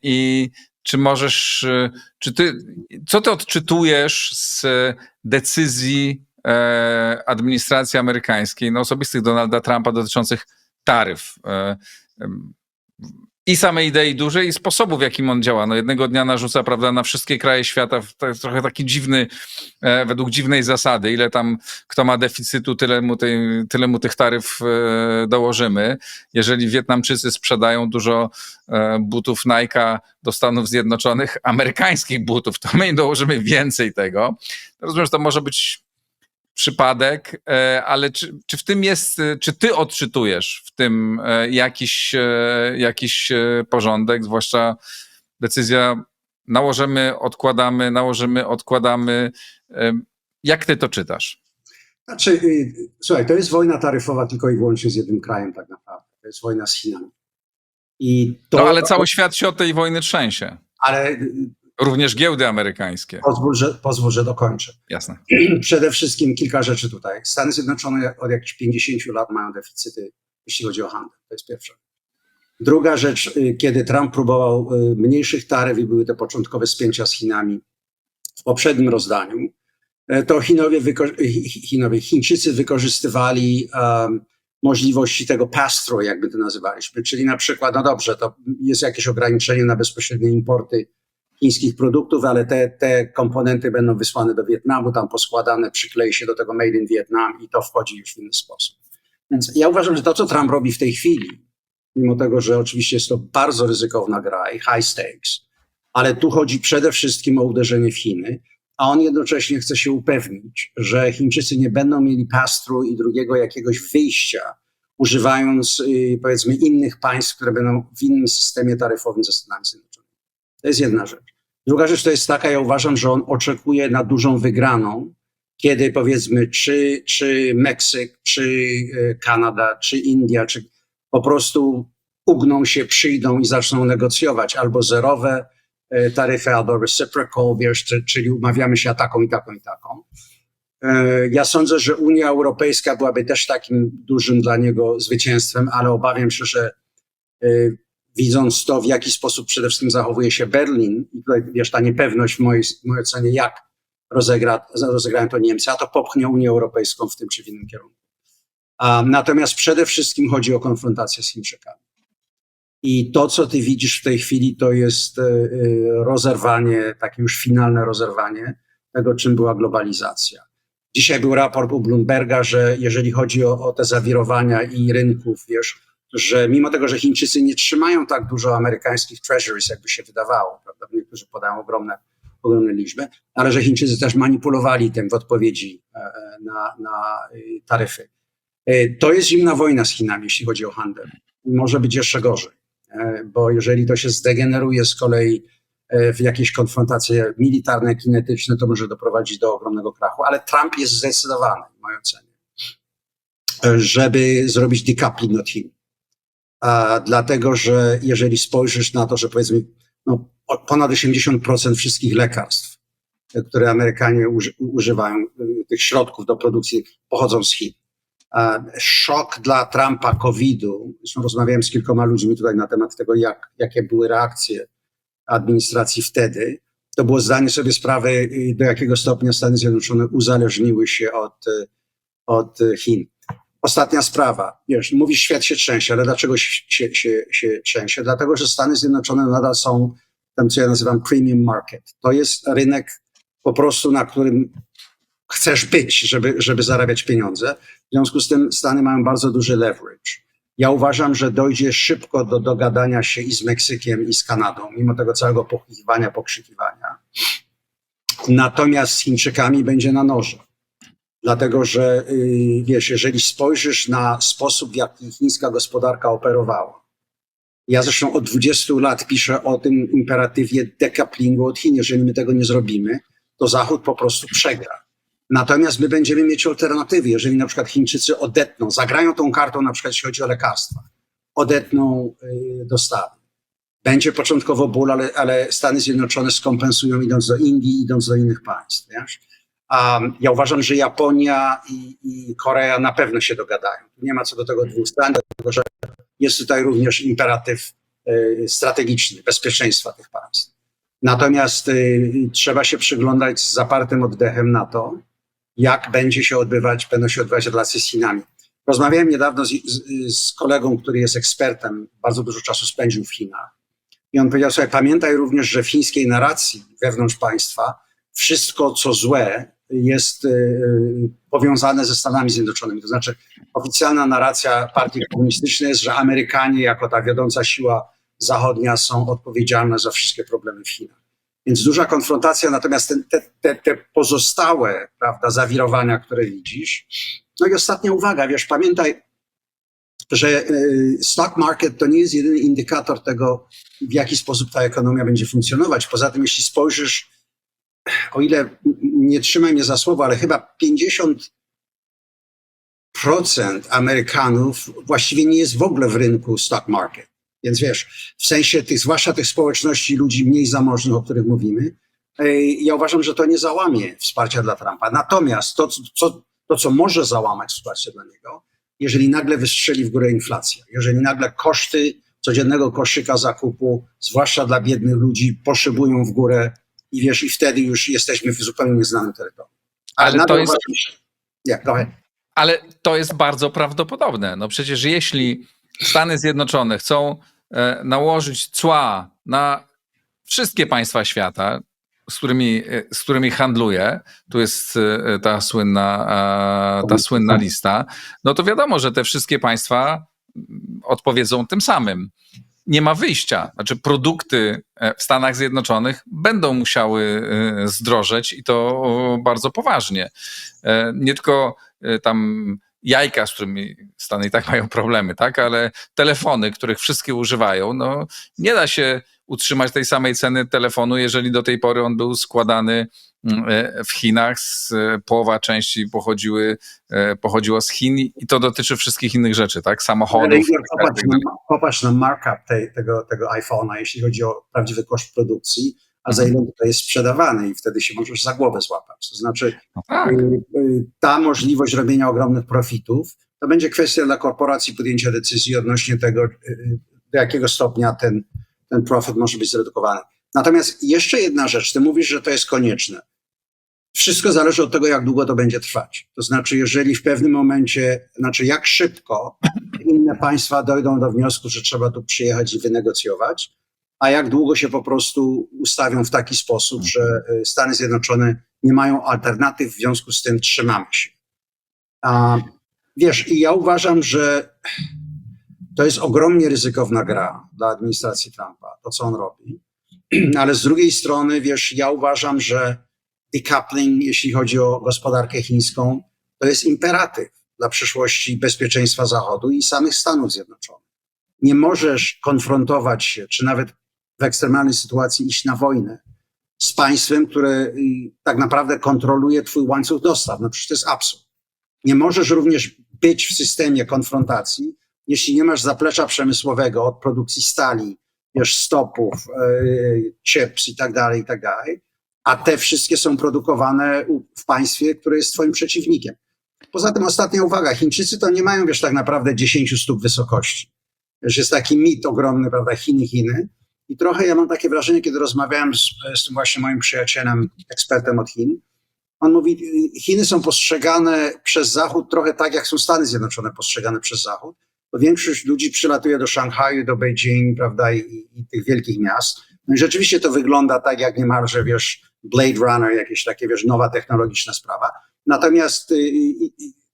[SPEAKER 1] I czy możesz, co ty odczytujesz z decyzji administracji amerykańskiej, no osobistych Donalda Trumpa dotyczących taryf? I samej idei dużej, i sposobu, w jakim on działa. No jednego dnia narzuca, prawda, na wszystkie kraje świata, to jest trochę taki dziwny, według dziwnej zasady, ile tam kto ma deficytu, tyle mu tych taryf dołożymy. Jeżeli Wietnamczycy sprzedają dużo butów Nike'a do Stanów Zjednoczonych, amerykańskich butów, to my im dołożymy więcej tego. Rozumiem, że to może być przypadek, ale czy w tym jest, czy ty odczytujesz w tym jakiś porządek, zwłaszcza decyzja nałożymy, odkładamy. Jak ty to czytasz?
[SPEAKER 3] Znaczy, słuchaj, to jest wojna taryfowa tylko i wyłącznie z jednym krajem tak naprawdę. To jest wojna z Chinami.
[SPEAKER 1] No ale cały świat się od tej wojny trzęsie.
[SPEAKER 3] Ale
[SPEAKER 1] również giełdy amerykańskie.
[SPEAKER 3] Pozwól, że dokończę.
[SPEAKER 1] Jasne.
[SPEAKER 3] Przede wszystkim kilka rzeczy tutaj. Stany Zjednoczone od jakichś 50 lat mają deficyty, jeśli chodzi o handel. To jest pierwsza. Druga rzecz, kiedy Trump próbował mniejszych taryf i były te początkowe spięcia z Chinami w poprzednim rozdaniu, to Chińczycy wykorzystywali możliwości tego pass-through, jakby to nazywaliśmy. Czyli na przykład, no dobrze, to jest jakieś ograniczenie na bezpośrednie importy chińskich produktów, ale te komponenty będą wysłane do Wietnamu, tam poskładane, przyklei się do tego Made in Vietnam i to wchodzi już w inny sposób. Więc ja uważam, że to, co Trump robi w tej chwili, mimo tego, że oczywiście jest to bardzo ryzykowna gra i high stakes, ale tu chodzi przede wszystkim o uderzenie w Chiny, a on jednocześnie chce się upewnić, że Chińczycy nie będą mieli pass-through i drugiego jakiegoś wyjścia, używając powiedzmy innych państw, które będą w innym systemie taryfowym ze Stanami Zjednoczonymi. To jest jedna rzecz. Druga rzecz to jest taka, ja uważam, że on oczekuje na dużą wygraną, kiedy powiedzmy czy Meksyk, czy Kanada, czy India, czy po prostu ugną się, przyjdą i zaczną negocjować albo zerowe taryfy, albo reciprocal, wiesz, czyli umawiamy się taką i taką i taką. Ja sądzę, że Unia Europejska byłaby też takim dużym dla niego zwycięstwem, ale obawiam się, że widząc to, w jaki sposób przede wszystkim zachowuje się Berlin i tutaj, wiesz, ta niepewność w mojej ocenie, jak rozegrają to Niemcy, a to popchnie Unię Europejską w tym czy w innym kierunku. Natomiast przede wszystkim chodzi o konfrontację z Chińczykami. I to, co ty widzisz w tej chwili, to jest rozerwanie, takie już finalne rozerwanie tego, czym była globalizacja. Dzisiaj był raport u Bloomberga, że jeżeli chodzi o te zawirowania i rynków, wiesz, że mimo tego, że Chińczycy nie trzymają tak dużo amerykańskich treasuries, jakby się wydawało, prawda? Niektórzy podają ogromne liczby, ale że Chińczycy też manipulowali tym w odpowiedzi na taryfy. To jest zimna wojna z Chinami, jeśli chodzi o handel. Może być jeszcze gorzej, bo jeżeli to się zdegeneruje z kolei w jakieś konfrontacje militarne, kinetyczne, to może doprowadzić do ogromnego krachu, ale Trump jest zdecydowany, w mojej ocenie, żeby zrobić decoupling od Chin. Dlatego, że jeżeli spojrzysz na to, że powiedzmy ponad 80% wszystkich lekarstw, które Amerykanie używają, tych środków do produkcji, pochodzą z Chin. Szok dla Trumpa COVID-u, zresztą rozmawiałem z kilkoma ludźmi tutaj na temat tego, jakie były reakcje administracji wtedy, to było zdanie sobie sprawy, do jakiego stopnia Stany Zjednoczone uzależniły się od Chin. Ostatnia sprawa. Wiesz, mówisz, świat się trzęsie, ale dlaczego się trzęsie? Dlatego, że Stany Zjednoczone nadal są tam, co ja nazywam premium market. To jest rynek po prostu, na którym chcesz być, żeby zarabiać pieniądze. W związku z tym Stany mają bardzo duży leverage. Ja uważam, że dojdzie szybko do dogadania się i z Meksykiem, i z Kanadą, mimo tego całego pokrzykiwania. Natomiast z Chińczykami będzie na noże. Dlatego, że wiesz, jeżeli spojrzysz na sposób, w jaki chińska gospodarka operowała, ja zresztą od 20 lat piszę o tym imperatywie decouplingu od Chin. Jeżeli my tego nie zrobimy, to Zachód po prostu przegra. Natomiast my będziemy mieć alternatywy, jeżeli na przykład Chińczycy odetną, zagrają tą kartą na przykład jeśli chodzi o lekarstwa, odetną dostawy. Będzie początkowo ból, ale Stany Zjednoczone skompensują idąc do Indii, idąc do innych państw. Wiesz? Ja uważam, że Japonia i Korea na pewno się dogadają. Nie ma co do tego dwóch stron, dlatego że jest tutaj również imperatyw strategiczny, bezpieczeństwa tych państw. Natomiast trzeba się przyglądać z zapartym oddechem na to, jak będą się odbywać relacje z Chinami. Rozmawiałem niedawno z kolegą, który jest ekspertem, bardzo dużo czasu spędził w Chinach. I on powiedział sobie, pamiętaj również, że w chińskiej narracji wewnątrz państwa wszystko, co złe, jest powiązane ze Stanami Zjednoczonymi. To znaczy oficjalna narracja partii komunistycznej jest, że Amerykanie jako ta wiodąca siła zachodnia są odpowiedzialne za wszystkie problemy w Chinach. Więc duża konfrontacja, natomiast te pozostałe, prawda, zawirowania, które widzisz. No i ostatnia uwaga, wiesz, pamiętaj, że stock market to nie jest jedyny indikator tego, w jaki sposób ta ekonomia będzie funkcjonować. Poza tym, jeśli spojrzysz, o ile nie trzymaj mnie za słowo, ale chyba 50% Amerykanów właściwie nie jest w ogóle w rynku stock market. Więc wiesz, w sensie zwłaszcza tych społeczności ludzi mniej zamożnych, o których mówimy, ja uważam, że to nie załamie wsparcia dla Trumpa. Natomiast to, co może załamać wsparcie dla niego, jeżeli nagle wystrzeli w górę inflacja, jeżeli nagle koszty codziennego koszyka zakupu, zwłaszcza dla biednych ludzi, poszybują w górę i wiesz, i wtedy już jesteśmy w zupełnie nieznanym terytorium.
[SPEAKER 1] Ale to jest bardzo prawdopodobne. No przecież jeśli Stany Zjednoczone chcą nałożyć cła na wszystkie państwa świata, z którymi handluje, tu jest ta słynna lista, no to wiadomo, że te wszystkie państwa odpowiedzą tym samym. Nie ma wyjścia. Znaczy produkty w Stanach Zjednoczonych będą musiały zdrożeć i to bardzo poważnie. Nie tylko tam jajka, z którymi Stany i tak mają problemy, tak? Ale telefony, których wszystkie używają, no nie da się utrzymać tej samej ceny telefonu, jeżeli do tej pory on był składany w Chinach, połowa części pochodziła z Chin i to dotyczy wszystkich innych rzeczy, tak? Samochodów.
[SPEAKER 3] Popatrz na markup tego iPhone'a, jeśli chodzi o prawdziwy koszt produkcji, a za ile to jest sprzedawane i wtedy się możesz za głowę złapać. To znaczy
[SPEAKER 1] no tak.
[SPEAKER 3] Ta możliwość robienia ogromnych profitów, to będzie kwestia dla korporacji podjęcia decyzji odnośnie tego, do jakiego stopnia ten profit może być zredukowany. Natomiast jeszcze jedna rzecz, ty mówisz, że to jest konieczne. Wszystko zależy od tego, jak długo to będzie trwać. To znaczy, jeżeli w pewnym momencie, jak szybko inne państwa dojdą do wniosku, że trzeba tu przyjechać i wynegocjować, a jak długo się po prostu ustawią w taki sposób, że Stany Zjednoczone nie mają alternatyw, w związku z tym trzymamy się. Wiesz, i ja uważam, że to jest ogromnie ryzykowna gra dla administracji Trumpa, to co on robi. Ale z drugiej strony, wiesz, ja uważam, że decoupling, jeśli chodzi o gospodarkę chińską, to jest imperatyw dla przyszłości bezpieczeństwa Zachodu i samych Stanów Zjednoczonych. Nie możesz konfrontować się, czy nawet w ekstremalnej sytuacji iść na wojnę z państwem, które tak naprawdę kontroluje twój łańcuch dostaw. No przecież to jest absurd. Nie możesz również być w systemie konfrontacji, jeśli nie masz zaplecza przemysłowego od produkcji stali, wiesz, stopów, chips i tak dalej, a te wszystkie są produkowane w państwie, które jest twoim przeciwnikiem. Poza tym ostatnia uwaga, Chińczycy to nie mają, wiesz, tak naprawdę 10 stóp wysokości. Wiesz, jest taki mit ogromny, prawda, Chiny. I trochę ja mam takie wrażenie, kiedy rozmawiałem z tym właśnie moim przyjacielem, ekspertem od Chin, on mówi, Chiny są postrzegane przez Zachód trochę tak, jak są Stany Zjednoczone postrzegane przez Zachód, bo większość ludzi przylatuje do Szanghaju, do Beijing, prawda, i tych wielkich miast. No i rzeczywiście to wygląda tak, jak niemalże, wiesz, Blade Runner, jakieś takie, wiesz, nowa technologiczna sprawa. Natomiast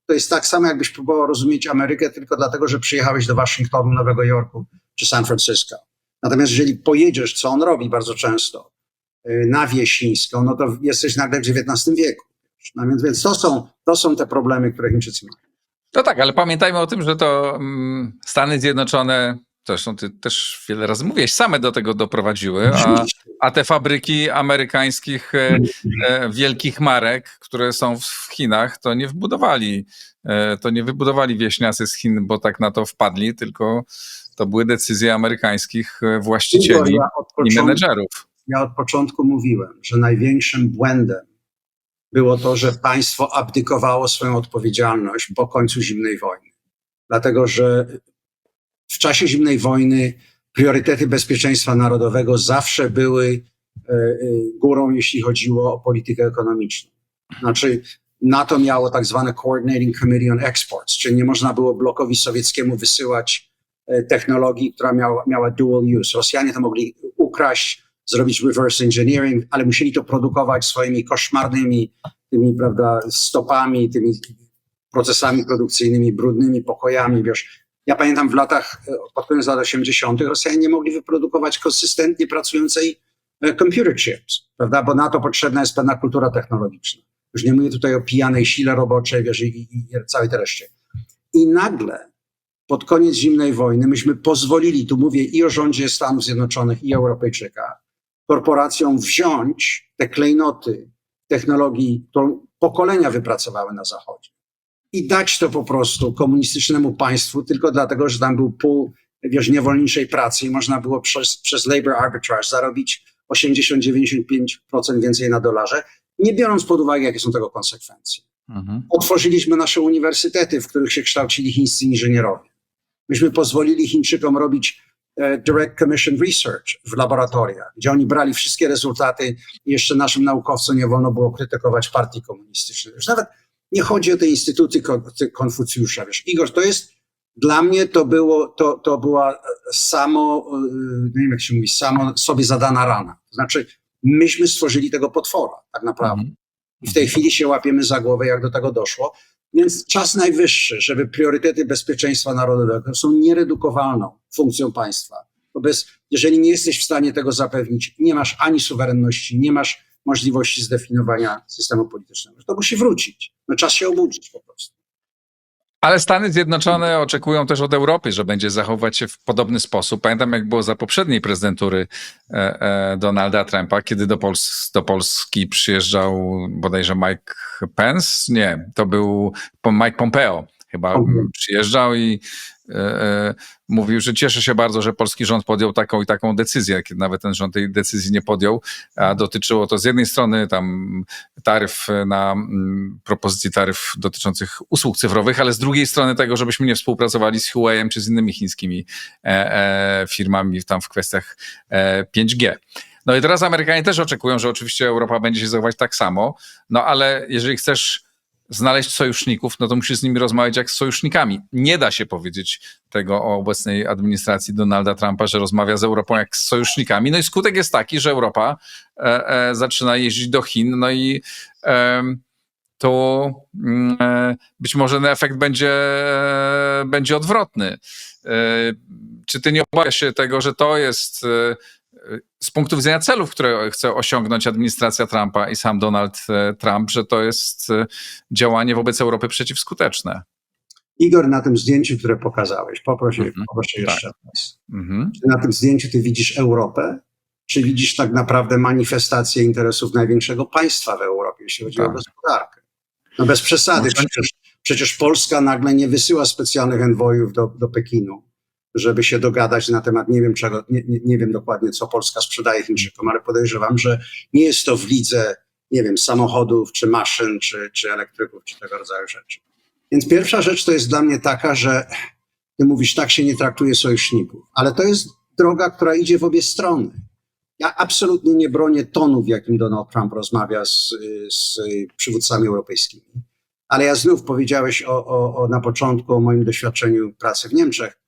[SPEAKER 3] to jest tak samo, jakbyś próbował rozumieć Amerykę tylko dlatego, że przyjechałeś do Waszyngtonu, Nowego Jorku czy San Francisco. Natomiast jeżeli pojedziesz, co on robi bardzo często, na wieś chińską, no to jesteś nagle w XIX wieku. No więc to są te problemy, które Chińczycy mają.
[SPEAKER 1] No tak, ale pamiętajmy o tym, że to Stany Zjednoczone, zresztą ty też wiele razy mówiłeś, same do tego doprowadziły, a te fabryki amerykańskich wielkich marek, które są w Chinach, to nie wybudowali wieśniacy z Chin, bo tak na to wpadli, tylko to były decyzje amerykańskich właścicieli i menedżerów.
[SPEAKER 3] Ja od początku mówiłem, że największym błędem było to, że państwo abdykowało swoją odpowiedzialność po końcu zimnej wojny. Dlatego, że w czasie zimnej wojny priorytety bezpieczeństwa narodowego zawsze były górą, jeśli chodziło o politykę ekonomiczną. Znaczy, NATO miało tak zwane Coordinating Committee on Exports, czyli nie można było blokowi sowieckiemu wysyłać technologii, która miała dual use. Rosjanie to mogli ukraść, zrobić reverse engineering, ale musieli to produkować swoimi koszmarnymi tymi, prawda, stopami, tymi procesami produkcyjnymi, brudnymi pokojami, wiesz. Ja pamiętam pod koniec lat 80. Rosjanie nie mogli wyprodukować konsystentnie pracującej computer chips, prawda, bo na to potrzebna jest pewna kultura technologiczna. Już nie mówię tutaj o pijanej sile roboczej, wiesz, i całej tej reszcie. I nagle, pod koniec zimnej wojny, myśmy pozwolili, tu mówię i o rządzie Stanów Zjednoczonych, i Europejczykach, korporacjom wziąć te klejnoty technologii, którą pokolenia wypracowały na Zachodzie i dać to po prostu komunistycznemu państwu tylko dlatego, że tam był pół, wiesz, niewolniczej pracy i można było przez labor arbitrage zarobić 80-95% więcej na dolarze, nie biorąc pod uwagę, jakie są tego konsekwencje. Otworzyliśmy nasze uniwersytety, w których się kształcili chińscy inżynierowie. Myśmy pozwolili Chińczykom robić direct commission research w laboratoriach, gdzie oni brali wszystkie rezultaty i jeszcze naszym naukowcom nie wolno było krytykować partii komunistycznej. Już nawet nie chodzi o te instytuty Konfucjusza. Wiesz, Igor, to jest, dla mnie to była nie wiem jak się mówi, samo sobie zadana rana. To znaczy, myśmy stworzyli tego potwora, tak naprawdę. I w tej chwili się łapiemy za głowę, jak do tego doszło. Więc czas najwyższy, żeby priorytety bezpieczeństwa narodowego są nieredukowalną funkcją państwa. Jeżeli nie jesteś w stanie tego zapewnić, nie masz ani suwerenności, nie masz możliwości zdefiniowania systemu politycznego. To musi wrócić. No, czas się obudzić po prostu.
[SPEAKER 1] Ale Stany Zjednoczone oczekują też od Europy, że będzie zachowywać się w podobny sposób. Pamiętam, jak było za poprzedniej prezydentury Donalda Trumpa, kiedy do Polski przyjeżdżał bodajże Mike Pence. Nie, to był Mike Pompeo chyba przyjeżdżał i mówił, że cieszy się bardzo, że polski rząd podjął taką i taką decyzję, kiedy nawet ten rząd tej decyzji nie podjął, a dotyczyło to z jednej strony tam taryf propozycji taryf dotyczących usług cyfrowych, ale z drugiej strony tego, żebyśmy nie współpracowali z Huawei'em czy z innymi chińskimi firmami tam w kwestiach 5G. No i teraz Amerykanie też oczekują, że oczywiście Europa będzie się zachować tak samo, no ale jeżeli chcesz znaleźć sojuszników, no to musisz z nimi rozmawiać jak z sojusznikami. Nie da się powiedzieć tego o obecnej administracji Donalda Trumpa, że rozmawia z Europą jak z sojusznikami. No i skutek jest taki, że Europa zaczyna jeździć do Chin, no i to być może ten efekt będzie odwrotny. Czy ty nie obawiasz się tego, że to jest z punktu widzenia celów, które chce osiągnąć administracja Trumpa i sam Donald Trump, że to jest działanie wobec Europy przeciwskuteczne?
[SPEAKER 3] Igor, na tym zdjęciu, które pokazałeś, poproszę jeszcze raz. Czy na tym zdjęciu ty widzisz Europę, czy widzisz tak naprawdę manifestację interesów największego państwa w Europie, jeśli chodzi o gospodarkę? No bez przesady, przecież Polska nagle nie wysyła specjalnych enwojów do Pekinu, żeby się dogadać na temat, nie wiem czego, nie wiem dokładnie, co Polska sprzedaje Chińczykom, ale podejrzewam, że nie jest to w lidze, nie wiem, samochodów, czy maszyn, czy elektryków, czy tego rodzaju rzeczy. Więc pierwsza rzecz to jest dla mnie taka, że ty mówisz, tak się nie traktuje sojuszników, ale to jest droga, która idzie w obie strony. Ja absolutnie nie bronię tonu, w jakim Donald Trump rozmawia z przywódcami europejskimi, ale ja znów powiedziałeś na początku o moim doświadczeniu pracy w Niemczech.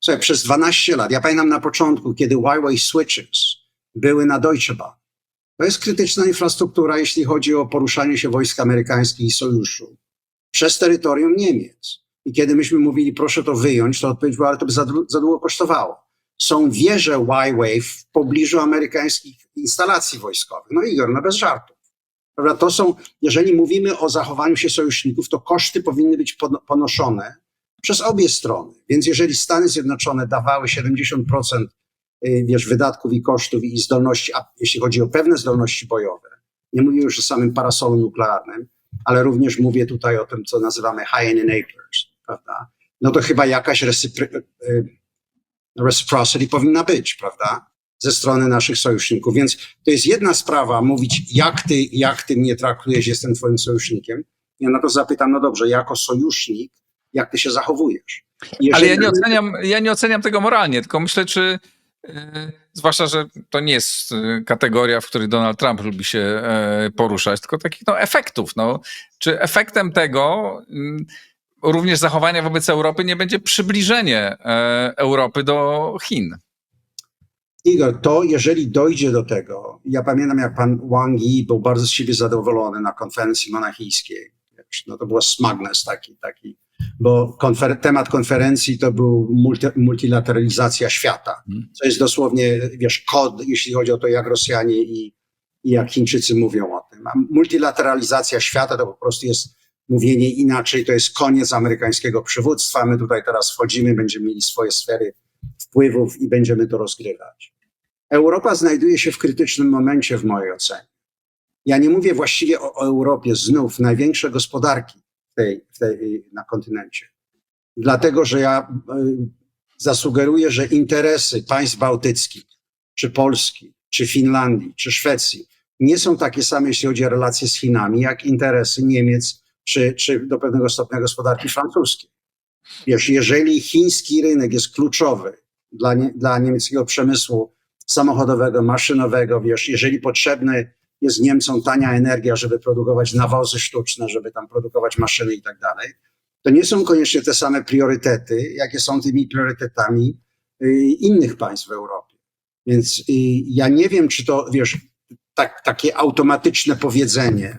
[SPEAKER 3] Słuchaj, przez 12 lat, ja pamiętam na początku, kiedy Huawei switches były na Deutsche Bahn. To jest krytyczna infrastruktura, jeśli chodzi o poruszanie się wojsk amerykańskich i sojuszu przez terytorium Niemiec. I kiedy myśmy mówili, proszę to wyjąć, to odpowiedź była, ale to by za długo kosztowało. Są wieże Huawei w pobliżu amerykańskich instalacji wojskowych. No Igor, no bez żartów. Prawda? To są, jeżeli mówimy o zachowaniu się sojuszników, to koszty powinny być ponoszone przez obie strony. Więc jeżeli Stany Zjednoczone dawały 70% wydatków i kosztów i zdolności, a jeśli chodzi o pewne zdolności bojowe, nie mówię już o samym parasolu nuklearnym, ale również mówię tutaj o tym, co nazywamy high-end enablers, prawda? No to chyba jakaś reciprocity powinna być, prawda? Ze strony naszych sojuszników. Więc to jest jedna sprawa mówić, jak ty mnie traktujesz, jestem twoim sojusznikiem. Ja na to zapytam, no dobrze, jako sojusznik, jak ty się zachowujesz?
[SPEAKER 1] Ale ja nie oceniam tego moralnie, tylko myślę, czy zwłaszcza, że to nie jest kategoria, w której Donald Trump lubi się poruszać, tylko takich efektów. No. Czy efektem tego również zachowania wobec Europy nie będzie przybliżenie Europy do Chin?
[SPEAKER 3] Igor, to jeżeli dojdzie do tego, ja pamiętam, jak pan Wang Yi był bardzo z siebie zadowolony na konferencji monachijskiej. No to było smugness taki, bo temat konferencji to był multilateralizacja świata, co jest dosłownie, kod, jeśli chodzi o to, jak Rosjanie i jak Chińczycy mówią o tym. A multilateralizacja świata to po prostu jest mówienie inaczej, to jest koniec amerykańskiego przywództwa, my tutaj teraz wchodzimy, będziemy mieli swoje sfery wpływów i będziemy to rozgrywać. Europa znajduje się w krytycznym momencie w mojej ocenie. Ja nie mówię właściwie o Europie, znów największe gospodarki na kontynencie. Dlatego, że ja zasugeruję, że interesy państw bałtyckich, czy Polski, czy Finlandii, czy Szwecji nie są takie same, jeśli chodzi o relacje z Chinami, jak interesy Niemiec, czy do pewnego stopnia gospodarki francuskiej. Jeżeli chiński rynek jest kluczowy dla niemieckiego przemysłu samochodowego, maszynowego, jeżeli potrzebny jest Niemcom tania energia, żeby produkować nawozy sztuczne, żeby tam produkować maszyny i tak dalej, to nie są koniecznie te same priorytety, jakie są tymi priorytetami innych państw w Europie. Więc ja nie wiem, czy to, takie automatyczne powiedzenie,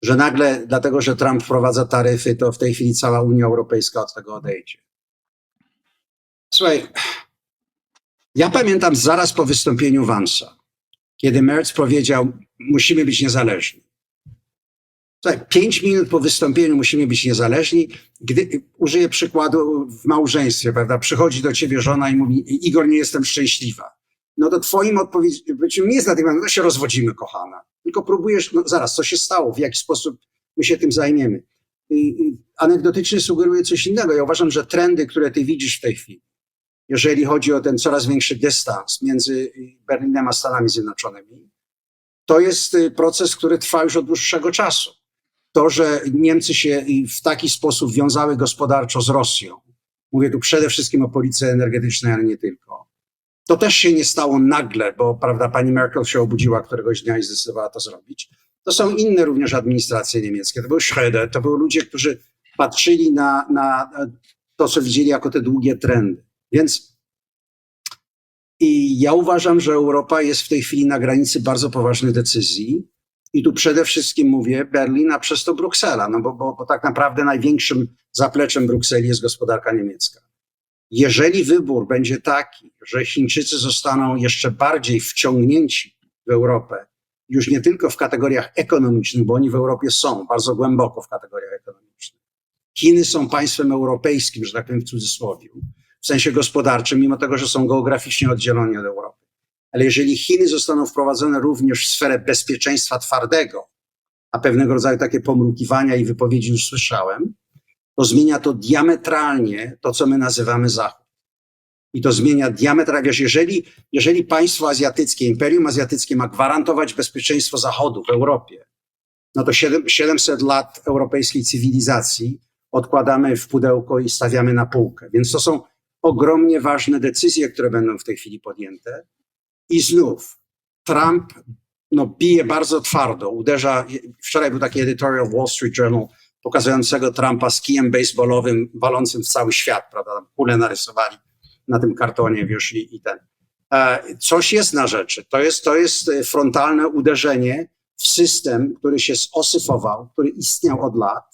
[SPEAKER 3] że nagle, dlatego że Trump wprowadza taryfy, to w tej chwili cała Unia Europejska od tego odejdzie. Słuchaj, ja pamiętam zaraz po wystąpieniu Vance'a, kiedy Merz powiedział, musimy być niezależni. Słuchaj, 5 minut po wystąpieniu musimy być niezależni. Użyję przykładu w małżeństwie, prawda? Przychodzi do ciebie żona i mówi, Igor, nie jestem szczęśliwa. No to twoim odpowiedzią nie jest natychmiast, no się rozwodzimy, kochana. Tylko próbujesz, no zaraz, co się stało, w jaki sposób my się tym zajmiemy. Anegdotycznie sugeruję coś innego. Ja uważam, że trendy, które ty widzisz w tej chwili, jeżeli chodzi o ten coraz większy dystans między Berlinem a Stanami Zjednoczonymi, to jest proces, który trwa już od dłuższego czasu. To, że Niemcy się w taki sposób wiązały gospodarczo z Rosją, mówię tu przede wszystkim o polityce energetycznej, ale nie tylko, to też się nie stało nagle, bo prawda, pani Merkel się obudziła któregoś dnia i zdecydowała to zrobić. To są inne również administracje niemieckie. To był Schröder, to były ludzie, którzy patrzyli na to, co widzieli jako te długie trendy. Więc ja uważam, że Europa jest w tej chwili na granicy bardzo poważnych decyzji. I tu przede wszystkim mówię Berlin, a przez to Bruksela, no bo tak naprawdę największym zapleczem Brukseli jest gospodarka niemiecka. Jeżeli wybór będzie taki, że Chińczycy zostaną jeszcze bardziej wciągnięci w Europę, już nie tylko w kategoriach ekonomicznych, bo oni w Europie są bardzo głęboko w kategoriach ekonomicznych. Chiny są państwem europejskim, że tak powiem w cudzysłowie, w sensie gospodarczym, mimo tego, że są geograficznie oddzieleni od Europy. Ale jeżeli Chiny zostaną wprowadzone również w sferę bezpieczeństwa twardego, a pewnego rodzaju takie pomrukiwania i wypowiedzi już słyszałem, to zmienia to diametralnie to, co my nazywamy Zachód. I to zmienia diametralnie. Jeżeli państwo azjatyckie, Imperium Azjatyckie ma gwarantować bezpieczeństwo Zachodu w Europie, no to 700 lat europejskiej cywilizacji odkładamy w pudełko i stawiamy na półkę. Więc to są ogromnie ważne decyzje, które będą w tej chwili podjęte. I znów Trump bije bardzo twardo, uderza. Wczoraj był taki editorial Wall Street Journal pokazującego Trumpa z kijem baseballowym walącym w cały świat, prawda? Tam kulę narysowali na tym kartonie, i ten. Coś jest na rzeczy. To jest frontalne uderzenie w system, który się zosyfował, który istniał od lat,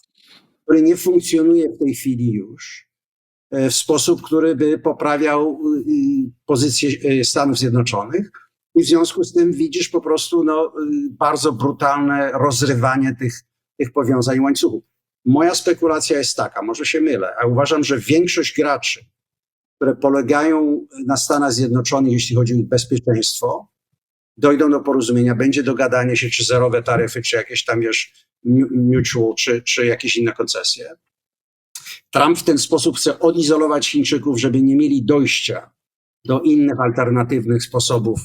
[SPEAKER 3] który nie funkcjonuje w tej chwili już w sposób, który by poprawiał pozycję Stanów Zjednoczonych. I w związku z tym widzisz po prostu bardzo brutalne rozrywanie tych powiązań łańcuchów. Moja spekulacja jest taka, może się mylę, a uważam, że większość graczy, które polegają na Stanach Zjednoczonych, jeśli chodzi o ich bezpieczeństwo, dojdą do porozumienia, będzie dogadanie się, czy zerowe taryfy, czy jakieś tam mutual, czy jakieś inne koncesje. Trump w ten sposób chce odizolować Chińczyków, żeby nie mieli dojścia do innych alternatywnych sposobów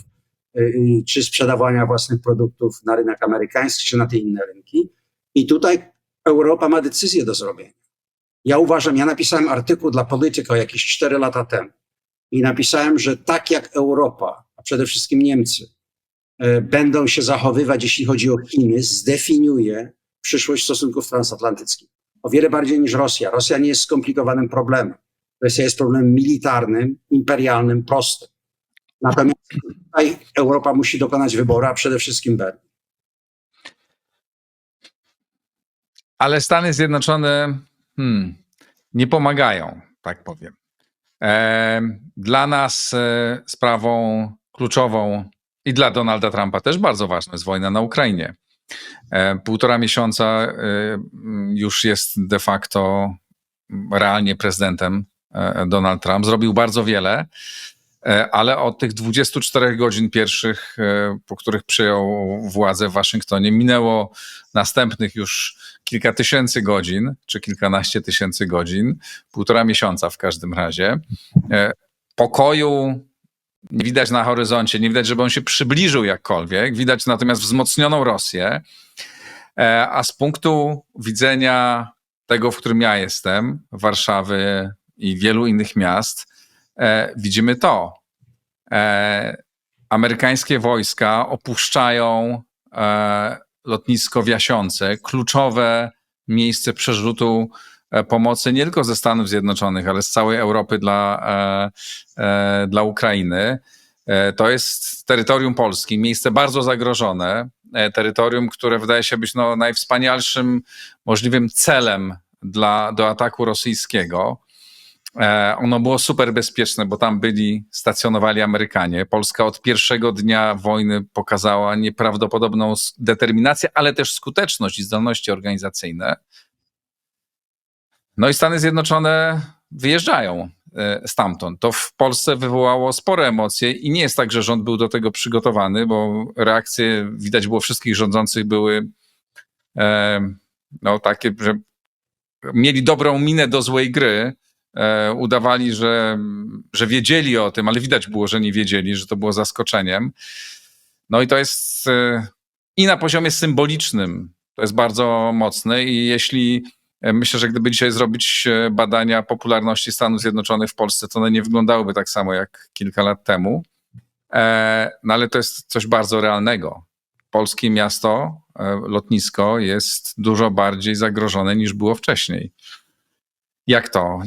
[SPEAKER 3] czy sprzedawania własnych produktów na rynek amerykański, czy na te inne rynki. I tutaj Europa ma decyzję do zrobienia. Ja napisałem artykuł dla Politico jakieś 4 lata temu i napisałem, że tak jak Europa, a przede wszystkim Niemcy, będą się zachowywać, jeśli chodzi o Chiny, zdefiniuje przyszłość stosunków transatlantyckich. O wiele bardziej niż Rosja. Rosja nie jest skomplikowanym problemem. Rosja jest problemem militarnym, imperialnym, prostym. Natomiast tutaj Europa musi dokonać wyboru, a przede wszystkim Berlin.
[SPEAKER 1] Ale Stany Zjednoczone nie pomagają, tak powiem. Dla nas sprawą kluczową i dla Donalda Trumpa też bardzo ważna jest wojna na Ukrainie. 1,5 miesiąca już jest de facto realnie prezydentem Donald Trump. Zrobił bardzo wiele, ale od tych 24 godzin pierwszych, po których przyjął władzę w Waszyngtonie, minęło następnych już kilka tysięcy godzin, czy kilkanaście tysięcy godzin, 1,5 miesiąca w każdym razie. Pokoju nie widać na horyzoncie, nie widać, żeby on się przybliżył jakkolwiek. Widać natomiast wzmocnioną Rosję. A z punktu widzenia tego, w którym ja jestem, Warszawy i wielu innych miast, widzimy to. Amerykańskie wojska opuszczają lotnisko w Jasionce, kluczowe miejsce przerzutu pomocy nie tylko ze Stanów Zjednoczonych, ale z całej Europy dla Ukrainy. To jest terytorium Polski, miejsce bardzo zagrożone, terytorium, które wydaje się być najwspanialszym możliwym celem do ataku rosyjskiego. Ono było super bezpieczne, bo tam stacjonowali Amerykanie. Polska od pierwszego dnia wojny pokazała nieprawdopodobną determinację, ale też skuteczność i zdolności organizacyjne. No i Stany Zjednoczone wyjeżdżają stamtąd. To w Polsce wywołało spore emocje i nie jest tak, że rząd był do tego przygotowany, bo reakcje widać było wszystkich rządzących były takie, że mieli dobrą minę do złej gry. Udawali, że wiedzieli o tym, ale widać było, że nie wiedzieli, że to było zaskoczeniem. No i to jest i na poziomie symbolicznym to jest bardzo mocne i myślę, że gdyby dzisiaj zrobić badania popularności Stanów Zjednoczonych w Polsce, to one nie wyglądałyby tak samo jak kilka lat temu. No ale to jest coś bardzo realnego. Polskie miasto, lotnisko jest dużo bardziej zagrożone niż było wcześniej. Jak to?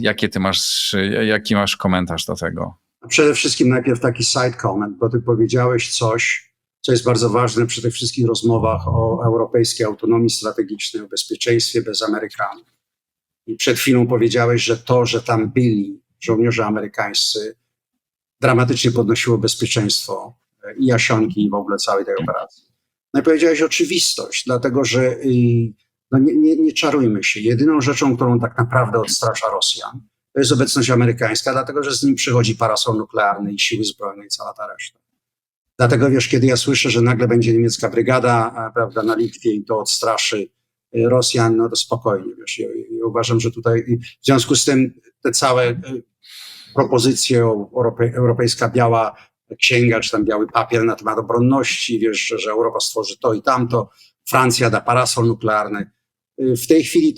[SPEAKER 1] Jaki masz komentarz do tego?
[SPEAKER 3] Przede wszystkim najpierw taki side comment, bo ty powiedziałeś coś, co jest bardzo ważne przy tych wszystkich rozmowach o europejskiej autonomii strategicznej, o bezpieczeństwie bez Amerykanów. I przed chwilą powiedziałeś, że to, że tam byli żołnierze amerykańscy, dramatycznie podnosiło bezpieczeństwo i Jasionki, i w ogóle całej tej operacji. No i powiedziałeś oczywistość, dlatego że nie czarujmy się. Jedyną rzeczą, którą tak naprawdę odstrasza Rosjan, to jest obecność amerykańska, dlatego że z nim przychodzi parasol nuklearny i siły zbrojne i cała ta reszta. Dlatego wiesz, kiedy ja słyszę, że nagle będzie niemiecka brygada, prawda, na Litwie i to odstraszy Rosjan, no to spokojnie, wiesz. Ja uważam, że tutaj w związku z tym te całe propozycje europejska biała księga, czy tam biały papier na temat obronności, wiesz, że Europa stworzy to i tamto, Francja da parasol nuklearny. W tej chwili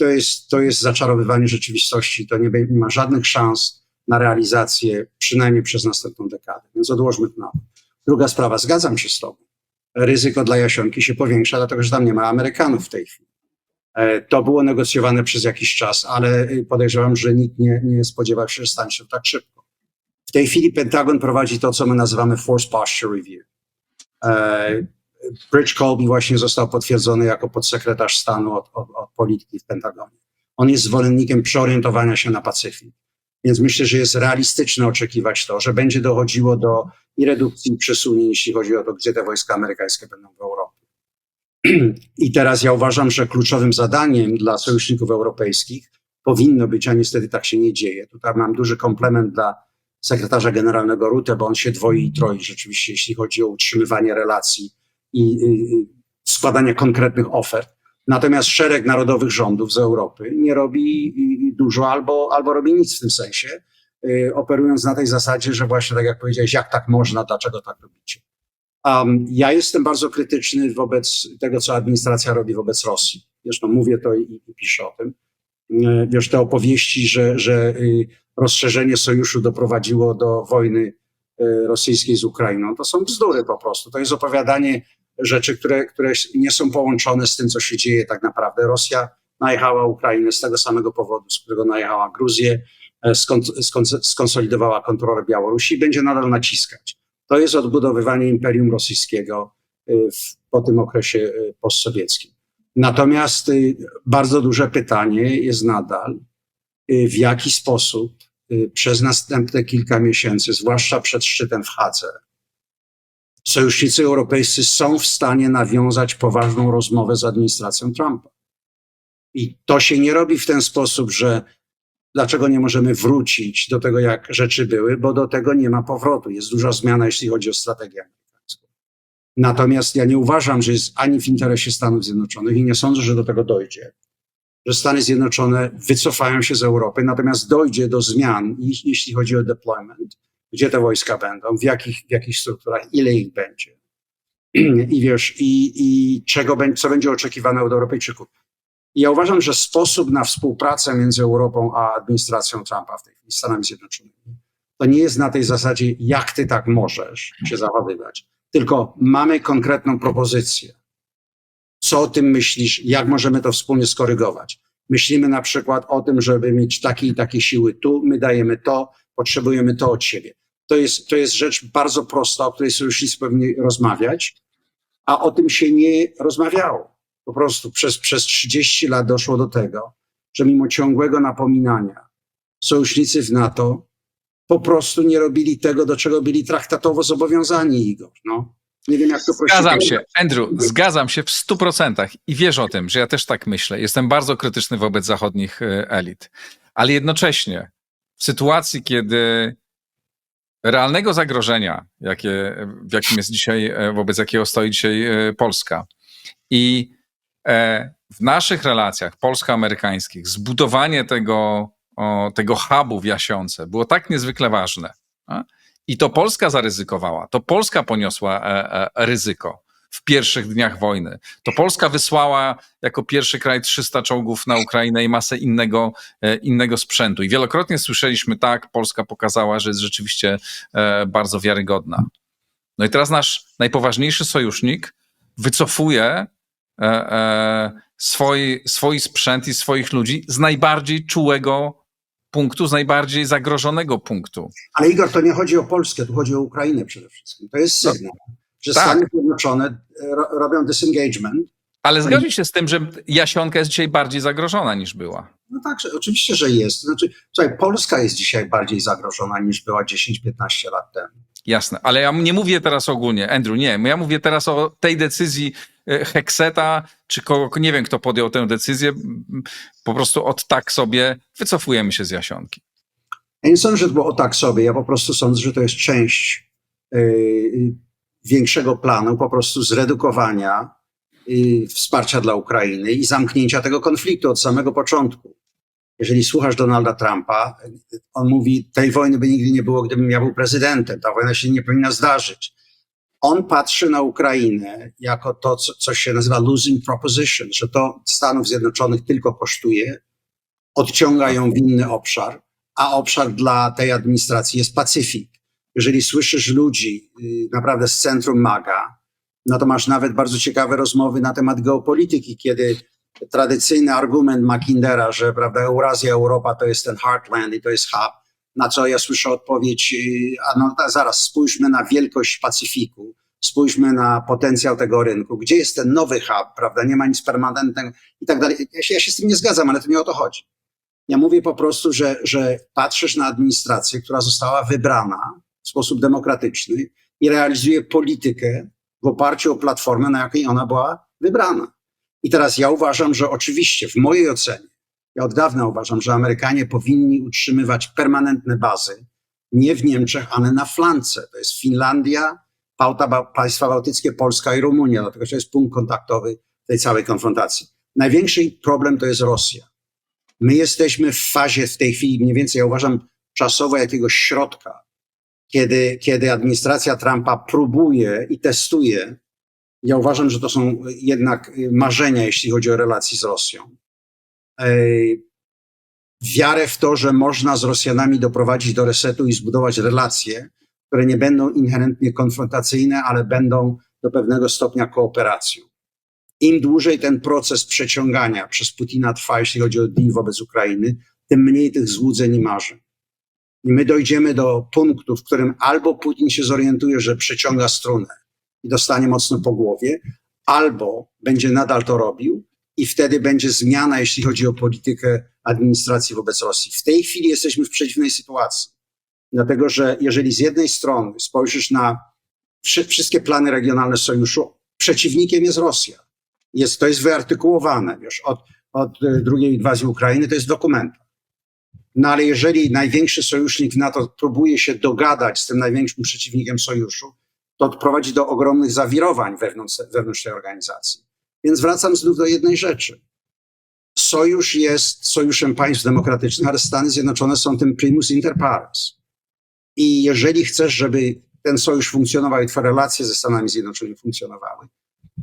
[SPEAKER 3] to jest zaczarowywanie rzeczywistości, to nie ma żadnych szans na realizację, przynajmniej przez następną dekadę, więc odłożmy to na to. Druga sprawa, zgadzam się z tobą. Ryzyko dla Jasionki się powiększa, dlatego że tam nie ma Amerykanów w tej chwili. To było negocjowane przez jakiś czas, ale podejrzewam, że nikt nie spodziewał się, że stanie się tak szybko. W tej chwili Pentagon prowadzi to, co my nazywamy Force Posture Review. Bridge Colby właśnie został potwierdzony jako podsekretarz stanu od polityki w Pentagonie. On jest zwolennikiem przeorientowania się na Pacyfik. Więc myślę, że jest realistyczne oczekiwać to, że będzie dochodziło do i redukcji i przesunięć, jeśli chodzi o to, gdzie te wojska amerykańskie będą w Europie. I teraz ja uważam, że kluczowym zadaniem dla sojuszników europejskich powinno być, a niestety tak się nie dzieje. Tutaj mam duży komplement dla sekretarza generalnego Rutte, bo on się dwoi i troi rzeczywiście, jeśli chodzi o utrzymywanie relacji i składanie konkretnych ofert. Natomiast szereg narodowych rządów z Europy nie robi dużo albo robi nic w tym sensie, operując na tej zasadzie, że właśnie tak jak powiedziałeś, jak tak można, dlaczego tak robicie. Ja jestem bardzo krytyczny wobec tego, co administracja robi wobec Rosji. Zresztą mówię to i piszę o tym. Wiesz, te opowieści, że rozszerzenie sojuszu doprowadziło do wojny rosyjskiej z Ukrainą, to są bzdury po prostu. To jest opowiadanie rzeczy, które nie są połączone z tym, co się dzieje tak naprawdę. Rosja najechała Ukrainę z tego samego powodu, z którego najechała Gruzję, skonsolidowała kontrolę Białorusi i będzie nadal naciskać. To jest odbudowywanie Imperium Rosyjskiego po tym okresie postsowieckim. Natomiast bardzo duże pytanie jest nadal, w jaki sposób przez następne kilka miesięcy, zwłaszcza przed szczytem w Hadze, sojusznicy europejscy są w stanie nawiązać poważną rozmowę z administracją Trumpa. I to się nie robi w ten sposób, że dlaczego nie możemy wrócić do tego, jak rzeczy były, bo do tego nie ma powrotu. Jest duża zmiana, jeśli chodzi o strategię amerykańską. Natomiast ja nie uważam, że jest ani w interesie Stanów Zjednoczonych i nie sądzę, że do tego dojdzie, że Stany Zjednoczone wycofają się z Europy, natomiast dojdzie do zmian, jeśli chodzi o deployment, gdzie te wojska będą, w jakich strukturach, ile ich będzie. I wiesz, co będzie oczekiwane od Europejczyków. I ja uważam, że sposób na współpracę między Europą a administracją Trumpa w tej chwili, Stanami Zjednoczonymi, to nie jest na tej zasadzie, jak ty tak możesz się zachowywać, tylko mamy konkretną propozycję. Co o tym myślisz? Jak możemy to wspólnie skorygować? Myślimy na przykład o tym, żeby mieć takie i takie siły tu, my dajemy to, potrzebujemy to od siebie. To jest rzecz bardzo prosta, o której sojusznicy powinni rozmawiać, a o tym się nie rozmawiało. Po prostu przez 30 lat doszło do tego, że mimo ciągłego napominania sojusznicy w NATO po prostu nie robili tego, do czego byli traktatowo zobowiązani, Igor. No. Nie wiem, jak to
[SPEAKER 1] Zgadzam się, Andrew, zgadzam się w 100% i wiesz o tym, że ja też tak myślę. Jestem bardzo krytyczny wobec zachodnich elit, ale jednocześnie w sytuacji, kiedy realnego zagrożenia, wobec jakiego stoi dzisiaj Polska i w naszych relacjach polsko-amerykańskich zbudowanie tego hubu w Jasionce było tak niezwykle ważne. I to Polska zaryzykowała, to Polska poniosła ryzyko w pierwszych dniach wojny. To Polska wysłała jako pierwszy kraj 300 czołgów na Ukrainę i masę innego sprzętu. I wielokrotnie słyszeliśmy, tak, Polska pokazała, że jest rzeczywiście bardzo wiarygodna. No i teraz nasz najpoważniejszy sojusznik wycofuje swój sprzęt i swoich ludzi z najbardziej czułego punktu, z najbardziej zagrożonego punktu.
[SPEAKER 3] Ale Igor, to nie chodzi o Polskę, tu chodzi o Ukrainę przede wszystkim. To jest sygnał, że
[SPEAKER 1] tak.
[SPEAKER 3] Stany Zjednoczone robią disengagement.
[SPEAKER 1] Ale zgodzi się z tym, że Jasionka jest dzisiaj bardziej zagrożona niż była.
[SPEAKER 3] No tak, oczywiście, że jest. Znaczy, słuchaj, Polska jest dzisiaj bardziej zagrożona niż była 10-15 lat temu.
[SPEAKER 1] Jasne, ale ja nie mówię teraz ogólnie, Andrew, nie. Ja mówię teraz o tej decyzji Hekseta, czy nie wiem, kto podjął tę decyzję, po prostu od tak sobie wycofujemy się z Jasionki.
[SPEAKER 3] Ja nie sądzę, że to było o tak sobie. Ja po prostu sądzę, że to jest część większego planu, po prostu zredukowania wsparcia dla Ukrainy i zamknięcia tego konfliktu od samego początku. Jeżeli słuchasz Donalda Trumpa, on mówi, tej wojny by nigdy nie było, gdybym ja był prezydentem. Ta wojna się nie powinna zdarzyć. On patrzy na Ukrainę jako to, co się nazywa losing proposition, że to Stanów Zjednoczonych tylko kosztuje, odciąga ją w inny obszar, a obszar dla tej administracji jest Pacyfik. Jeżeli słyszysz ludzi naprawdę z centrum MAGA, no to masz nawet bardzo ciekawe rozmowy na temat geopolityki, kiedy tradycyjny argument Mackindera, że prawda, Eurazja, Europa to jest ten heartland i to jest hub, na co ja słyszę odpowiedź, a no zaraz spójrzmy na wielkość Pacyfiku, spójrzmy na potencjał tego rynku, gdzie jest ten nowy hub, prawda, nie ma nic permanentnego i tak dalej. Ja się z tym nie zgadzam, ale to nie o to chodzi. Ja mówię po prostu, że patrzysz na administrację, która została wybrana w sposób demokratyczny i realizuje politykę w oparciu o platformę, na jakiej ona była wybrana. I teraz ja uważam, że oczywiście w mojej ocenie, ja od dawna uważam, że Amerykanie powinni utrzymywać permanentne bazy, nie w Niemczech, ale na flance. To jest Finlandia, państwa bałtyckie, Polska i Rumunia, dlatego że to jest punkt kontaktowy tej całej konfrontacji. Największy problem to jest Rosja. My jesteśmy w fazie w tej chwili mniej więcej, ja uważam, czasowo jakiegoś środka, kiedy administracja Trumpa próbuje i testuje. Ja uważam, że to są jednak marzenia, jeśli chodzi o relacje z Rosją. Wiarę w to, że można z Rosjanami doprowadzić do resetu i zbudować relacje, które nie będą inherentnie konfrontacyjne, ale będą do pewnego stopnia kooperacją. Im dłużej ten proces przeciągania przez Putina trwa, jeśli chodzi o deal wobec Ukrainy, tym mniej tych złudzeń i marzeń. I my dojdziemy do punktu, w którym albo Putin się zorientuje, że przeciąga strunę i dostanie mocno po głowie, albo będzie nadal to robił i wtedy będzie zmiana, jeśli chodzi o politykę administracji wobec Rosji. W tej chwili jesteśmy w przeciwnej sytuacji, dlatego że jeżeli z jednej strony spojrzysz na wszystkie plany regionalne sojuszu, przeciwnikiem jest Rosja. To jest wyartykułowane, wiesz, od drugiej inwazji Ukrainy, to jest dokument. No ale jeżeli największy sojusznik w NATO próbuje się dogadać z tym największym przeciwnikiem sojuszu, to prowadzi do ogromnych zawirowań wewnątrz tej organizacji. Więc wracam znów do jednej rzeczy. Sojusz jest sojuszem państw demokratycznych, ale Stany Zjednoczone są tym primus inter pares. I jeżeli chcesz, żeby ten sojusz funkcjonował i twoje relacje ze Stanami Zjednoczonymi funkcjonowały,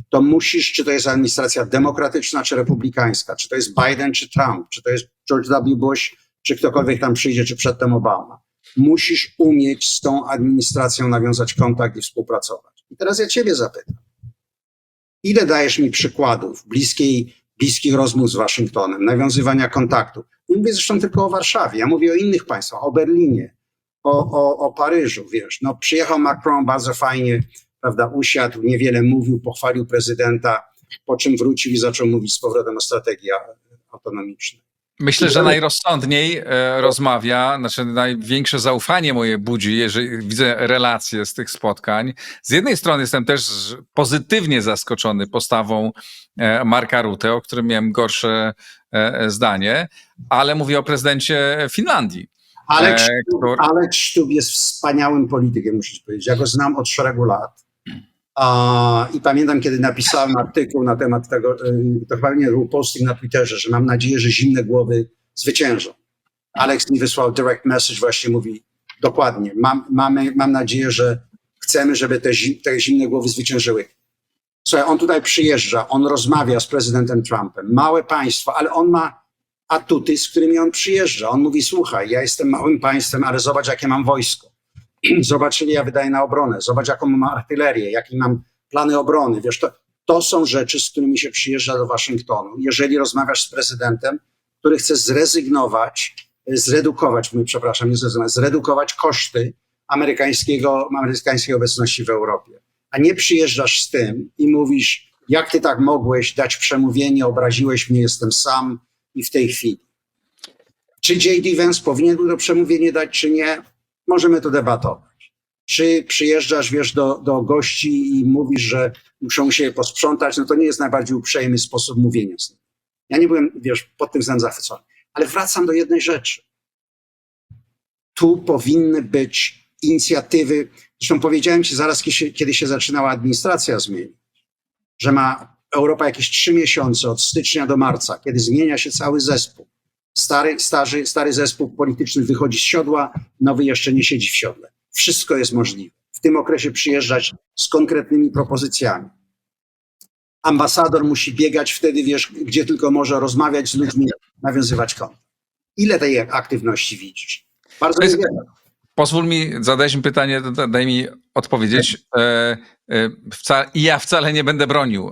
[SPEAKER 3] to musisz, czy to jest administracja demokratyczna, czy republikańska, czy to jest Biden, czy Trump, czy to jest George W. Bush, czy ktokolwiek tam przyjdzie, czy przedtem Obama. Musisz umieć z tą administracją nawiązać kontakt i współpracować. I teraz ja ciebie zapytam. Ile dajesz mi przykładów bliskich rozmów z Waszyngtonem, nawiązywania kontaktu? Nie mówię zresztą tylko o Warszawie, ja mówię o innych państwach, o Berlinie, o Paryżu, wiesz. No, przyjechał Macron, bardzo fajnie, prawda, usiadł, niewiele mówił, pochwalił prezydenta, po czym wrócił i zaczął mówić z powrotem o strategii autonomicznej.
[SPEAKER 1] Myślę, że najrozsądniej rozmawia, znaczy największe zaufanie moje budzi, jeżeli widzę relacje z tych spotkań. Z jednej strony jestem też pozytywnie zaskoczony postawą Marka Rutte, o którym miałem gorsze zdanie, ale mówię o prezydencie Finlandii.
[SPEAKER 3] Alex Stubb jest wspaniałym politykiem, muszę ci powiedzieć. Ja go znam od szeregu lat. I pamiętam, kiedy napisałem artykuł na temat tego, to chyba nie był posting na Twitterze, że mam nadzieję, że zimne głowy zwyciężą. Alex mi wysłał direct message, właśnie mówi dokładnie. Mam nadzieję, że chcemy, żeby te zimne głowy zwyciężyły. Słuchaj, on tutaj przyjeżdża, on rozmawia z prezydentem Trumpem. Małe państwo, ale on ma atuty, z którymi on przyjeżdża. On mówi, słuchaj, ja jestem małym państwem, ale zobacz, jakie mam wojsko. Zobacz, ile ja wydaję na obronę. Zobacz, jaką mam artylerię, jakie mam plany obrony. Wiesz, to są rzeczy, z którymi się przyjeżdża do Waszyngtonu. Jeżeli rozmawiasz z prezydentem, który chce zredukować koszty amerykańskiej obecności w Europie. A nie przyjeżdżasz z tym i mówisz, jak ty tak mogłeś dać przemówienie, obraziłeś mnie, jestem sam i w tej chwili. Czy J.D. Vance powinien był to przemówienie dać, czy nie? Możemy to debatować. Czy przyjeżdżasz, wiesz, do gości i mówisz, że muszą się posprzątać, no to nie jest najbardziej uprzejmy sposób mówienia z nimi. Ja nie byłem, wiesz, pod tym względem zachwycony. Ale wracam do jednej rzeczy. Tu powinny być inicjatywy, zresztą powiedziałem ci zaraz, kiedy się zaczynała administracja zmieniać, że ma Europa jakieś 3 miesiące od stycznia do marca, kiedy zmienia się cały zespół. Stary zespół polityczny wychodzi z siodła, nowy jeszcze nie siedzi w siodle. Wszystko jest możliwe. W tym okresie przyjeżdżać z konkretnymi propozycjami. Ambasador musi biegać wtedy, wiesz, gdzie tylko może, rozmawiać z ludźmi, nawiązywać kontakt. Ile tej aktywności widzisz? Bardzo niewiele.
[SPEAKER 1] Pozwól mi, zadałeś mi pytanie, daj mi odpowiedzieć. I ja wcale nie będę bronił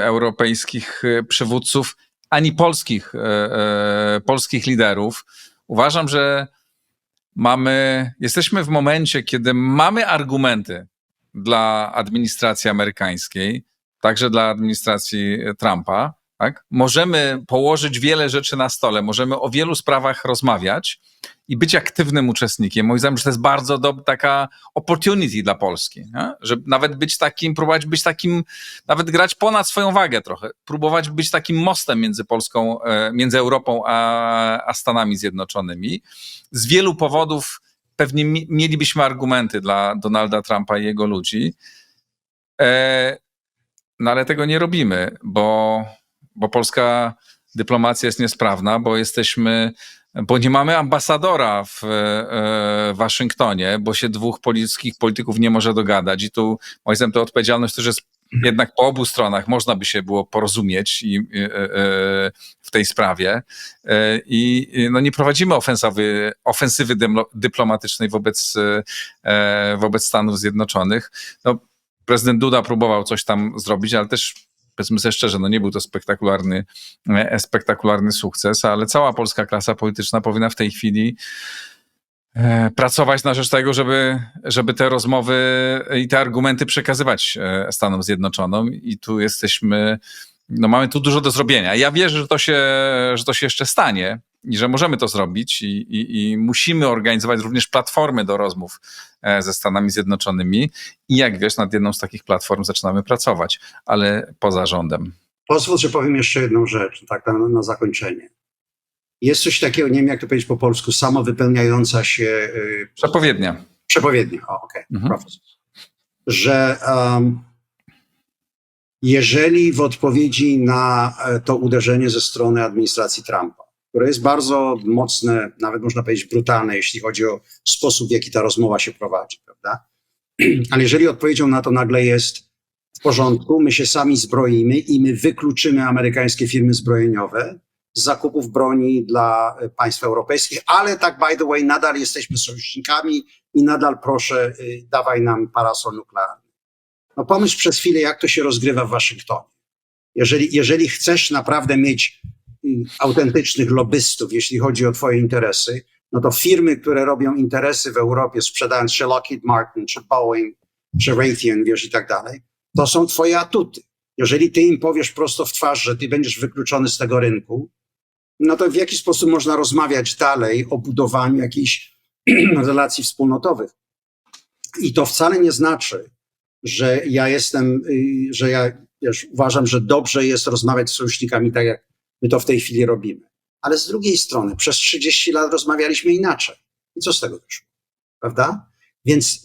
[SPEAKER 1] europejskich przywódców, ani polskich liderów. Uważam, że jesteśmy w momencie, kiedy mamy argumenty dla administracji amerykańskiej, także dla administracji Trumpa. Tak? Możemy położyć wiele rzeczy na stole, możemy o wielu sprawach rozmawiać i być aktywnym uczestnikiem. Moim zdaniem, że to jest bardzo taka opportunity dla Polski, nie? Żeby nawet próbować być takim, nawet grać ponad swoją wagę trochę, próbować być takim mostem między Europą a Stanami Zjednoczonymi. Z wielu powodów pewnie mielibyśmy argumenty dla Donalda Trumpa i jego ludzi. no ale tego nie robimy, bo polska dyplomacja jest niesprawna, bo nie mamy ambasadora w Waszyngtonie, bo się dwóch polityków nie może dogadać i tu moim zdaniem to odpowiedzialność też jest jednak po obu stronach. Można by się było porozumieć w tej sprawie i no nie prowadzimy ofensywy dyplomatycznej wobec Stanów Zjednoczonych. No, prezydent Duda próbował coś tam zrobić, ale też powiedzmy sobie szczerze, no nie był to spektakularny sukces, ale cała polska klasa polityczna powinna w tej chwili pracować na rzecz tego, żeby te rozmowy i te argumenty przekazywać Stanom Zjednoczonym i tu mamy tu dużo do zrobienia. Ja wierzę, że to się jeszcze stanie i że możemy to zrobić i musimy organizować również platformy do rozmów ze Stanami Zjednoczonymi i jak wiesz, nad jedną z takich platform zaczynamy pracować, ale poza rządem.
[SPEAKER 3] Pozwól, że powiem jeszcze jedną rzecz, tak na zakończenie. Jest coś takiego, nie wiem jak to powiedzieć po polsku, samowypełniająca się...
[SPEAKER 1] Przepowiednia.
[SPEAKER 3] Przepowiednia, okej. Że jeżeli w odpowiedzi na to uderzenie ze strony administracji Trumpa, które jest bardzo mocne, nawet można powiedzieć brutalne, jeśli chodzi o sposób, w jaki ta rozmowa się prowadzi, prawda? Ale jeżeli odpowiedzią na to nagle jest w porządku, my się sami zbroimy i my wykluczymy amerykańskie firmy zbrojeniowe z zakupów broni dla państw europejskich, ale tak by the way nadal jesteśmy sojusznikami i nadal proszę dawaj nam parasol nuklearny. No pomyśl przez chwilę, jak to się rozgrywa w Waszyngtonie. Jeżeli chcesz naprawdę mieć autentycznych lobbystów, jeśli chodzi o twoje interesy, no to firmy, które robią interesy w Europie, sprzedając czy Lockheed Martin, czy Boeing, czy Raytheon, wiesz, i tak dalej, to są twoje atuty. Jeżeli ty im powiesz prosto w twarz, że ty będziesz wykluczony z tego rynku, no to w jaki sposób można rozmawiać dalej o budowaniu jakichś relacji wspólnotowych? I to wcale nie znaczy, że uważam, że dobrze jest rozmawiać z sojusznikami tak, jak my to w tej chwili robimy. Ale z drugiej strony przez 30 lat rozmawialiśmy inaczej. I co z tego wyszło? Prawda? Więc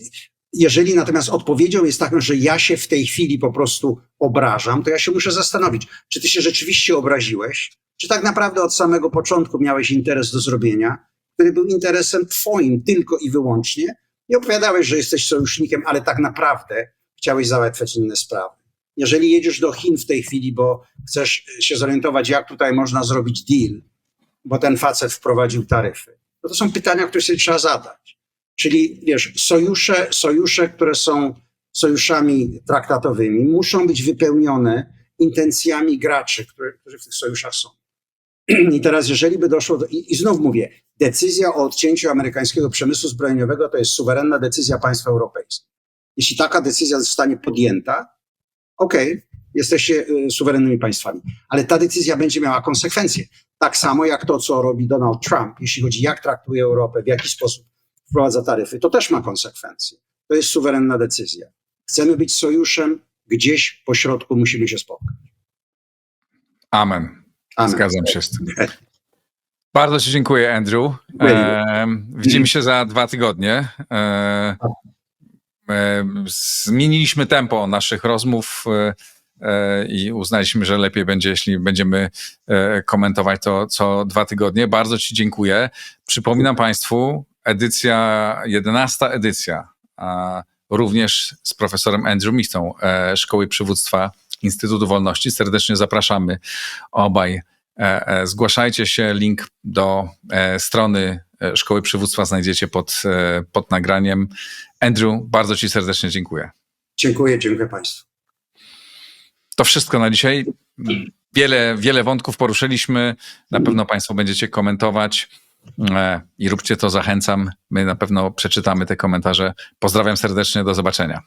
[SPEAKER 3] jeżeli natomiast odpowiedzią jest taka, że ja się w tej chwili po prostu obrażam, to ja się muszę zastanowić, czy ty się rzeczywiście obraziłeś, czy tak naprawdę od samego początku miałeś interes do zrobienia, który był interesem twoim tylko i wyłącznie i opowiadałeś, że jesteś sojusznikiem, ale tak naprawdę chciałeś załatwiać inne sprawy. Jeżeli jedziesz do Chin w tej chwili, bo chcesz się zorientować, jak tutaj można zrobić deal, bo ten facet wprowadził taryfy, to są pytania, które sobie trzeba zadać. Czyli wiesz, sojusze, które są sojuszami traktatowymi, muszą być wypełnione intencjami graczy, którzy w tych sojuszach są. I teraz jeżeli by doszło do... I znów mówię, decyzja o odcięciu amerykańskiego przemysłu zbrojeniowego to jest suwerenna decyzja państw europejskich. Jeśli taka decyzja zostanie podjęta, okej, jesteście suwerennymi państwami, ale ta decyzja będzie miała konsekwencje. Tak samo jak to, co robi Donald Trump, jeśli chodzi jak traktuje Europę, w jaki sposób wprowadza taryfy, to też ma konsekwencje. To jest suwerenna decyzja. Chcemy być sojuszem, gdzieś po środku musimy się spotkać.
[SPEAKER 1] Amen. Zgadzam się z tym.
[SPEAKER 3] Okay.
[SPEAKER 1] Bardzo ci dziękuję, Andrew. Widzimy się za 2 tygodnie. Zmieniliśmy tempo naszych rozmów i uznaliśmy, że lepiej będzie, jeśli będziemy komentować to co 2 tygodnie. Bardzo ci dziękuję. Przypominam Państwu, 11. edycja, również z profesorem Andrew Michtą, Szkoły Przywództwa Instytutu Wolności. Serdecznie zapraszamy obaj. Zgłaszajcie się, link do strony Szkoły Przywództwa znajdziecie pod nagraniem. Andrew, bardzo ci serdecznie dziękuję.
[SPEAKER 3] Dziękuję Państwu.
[SPEAKER 1] To wszystko na dzisiaj. Wiele wątków poruszyliśmy. Na pewno Państwo będziecie komentować i róbcie to, zachęcam. My na pewno przeczytamy te komentarze. Pozdrawiam serdecznie, do zobaczenia.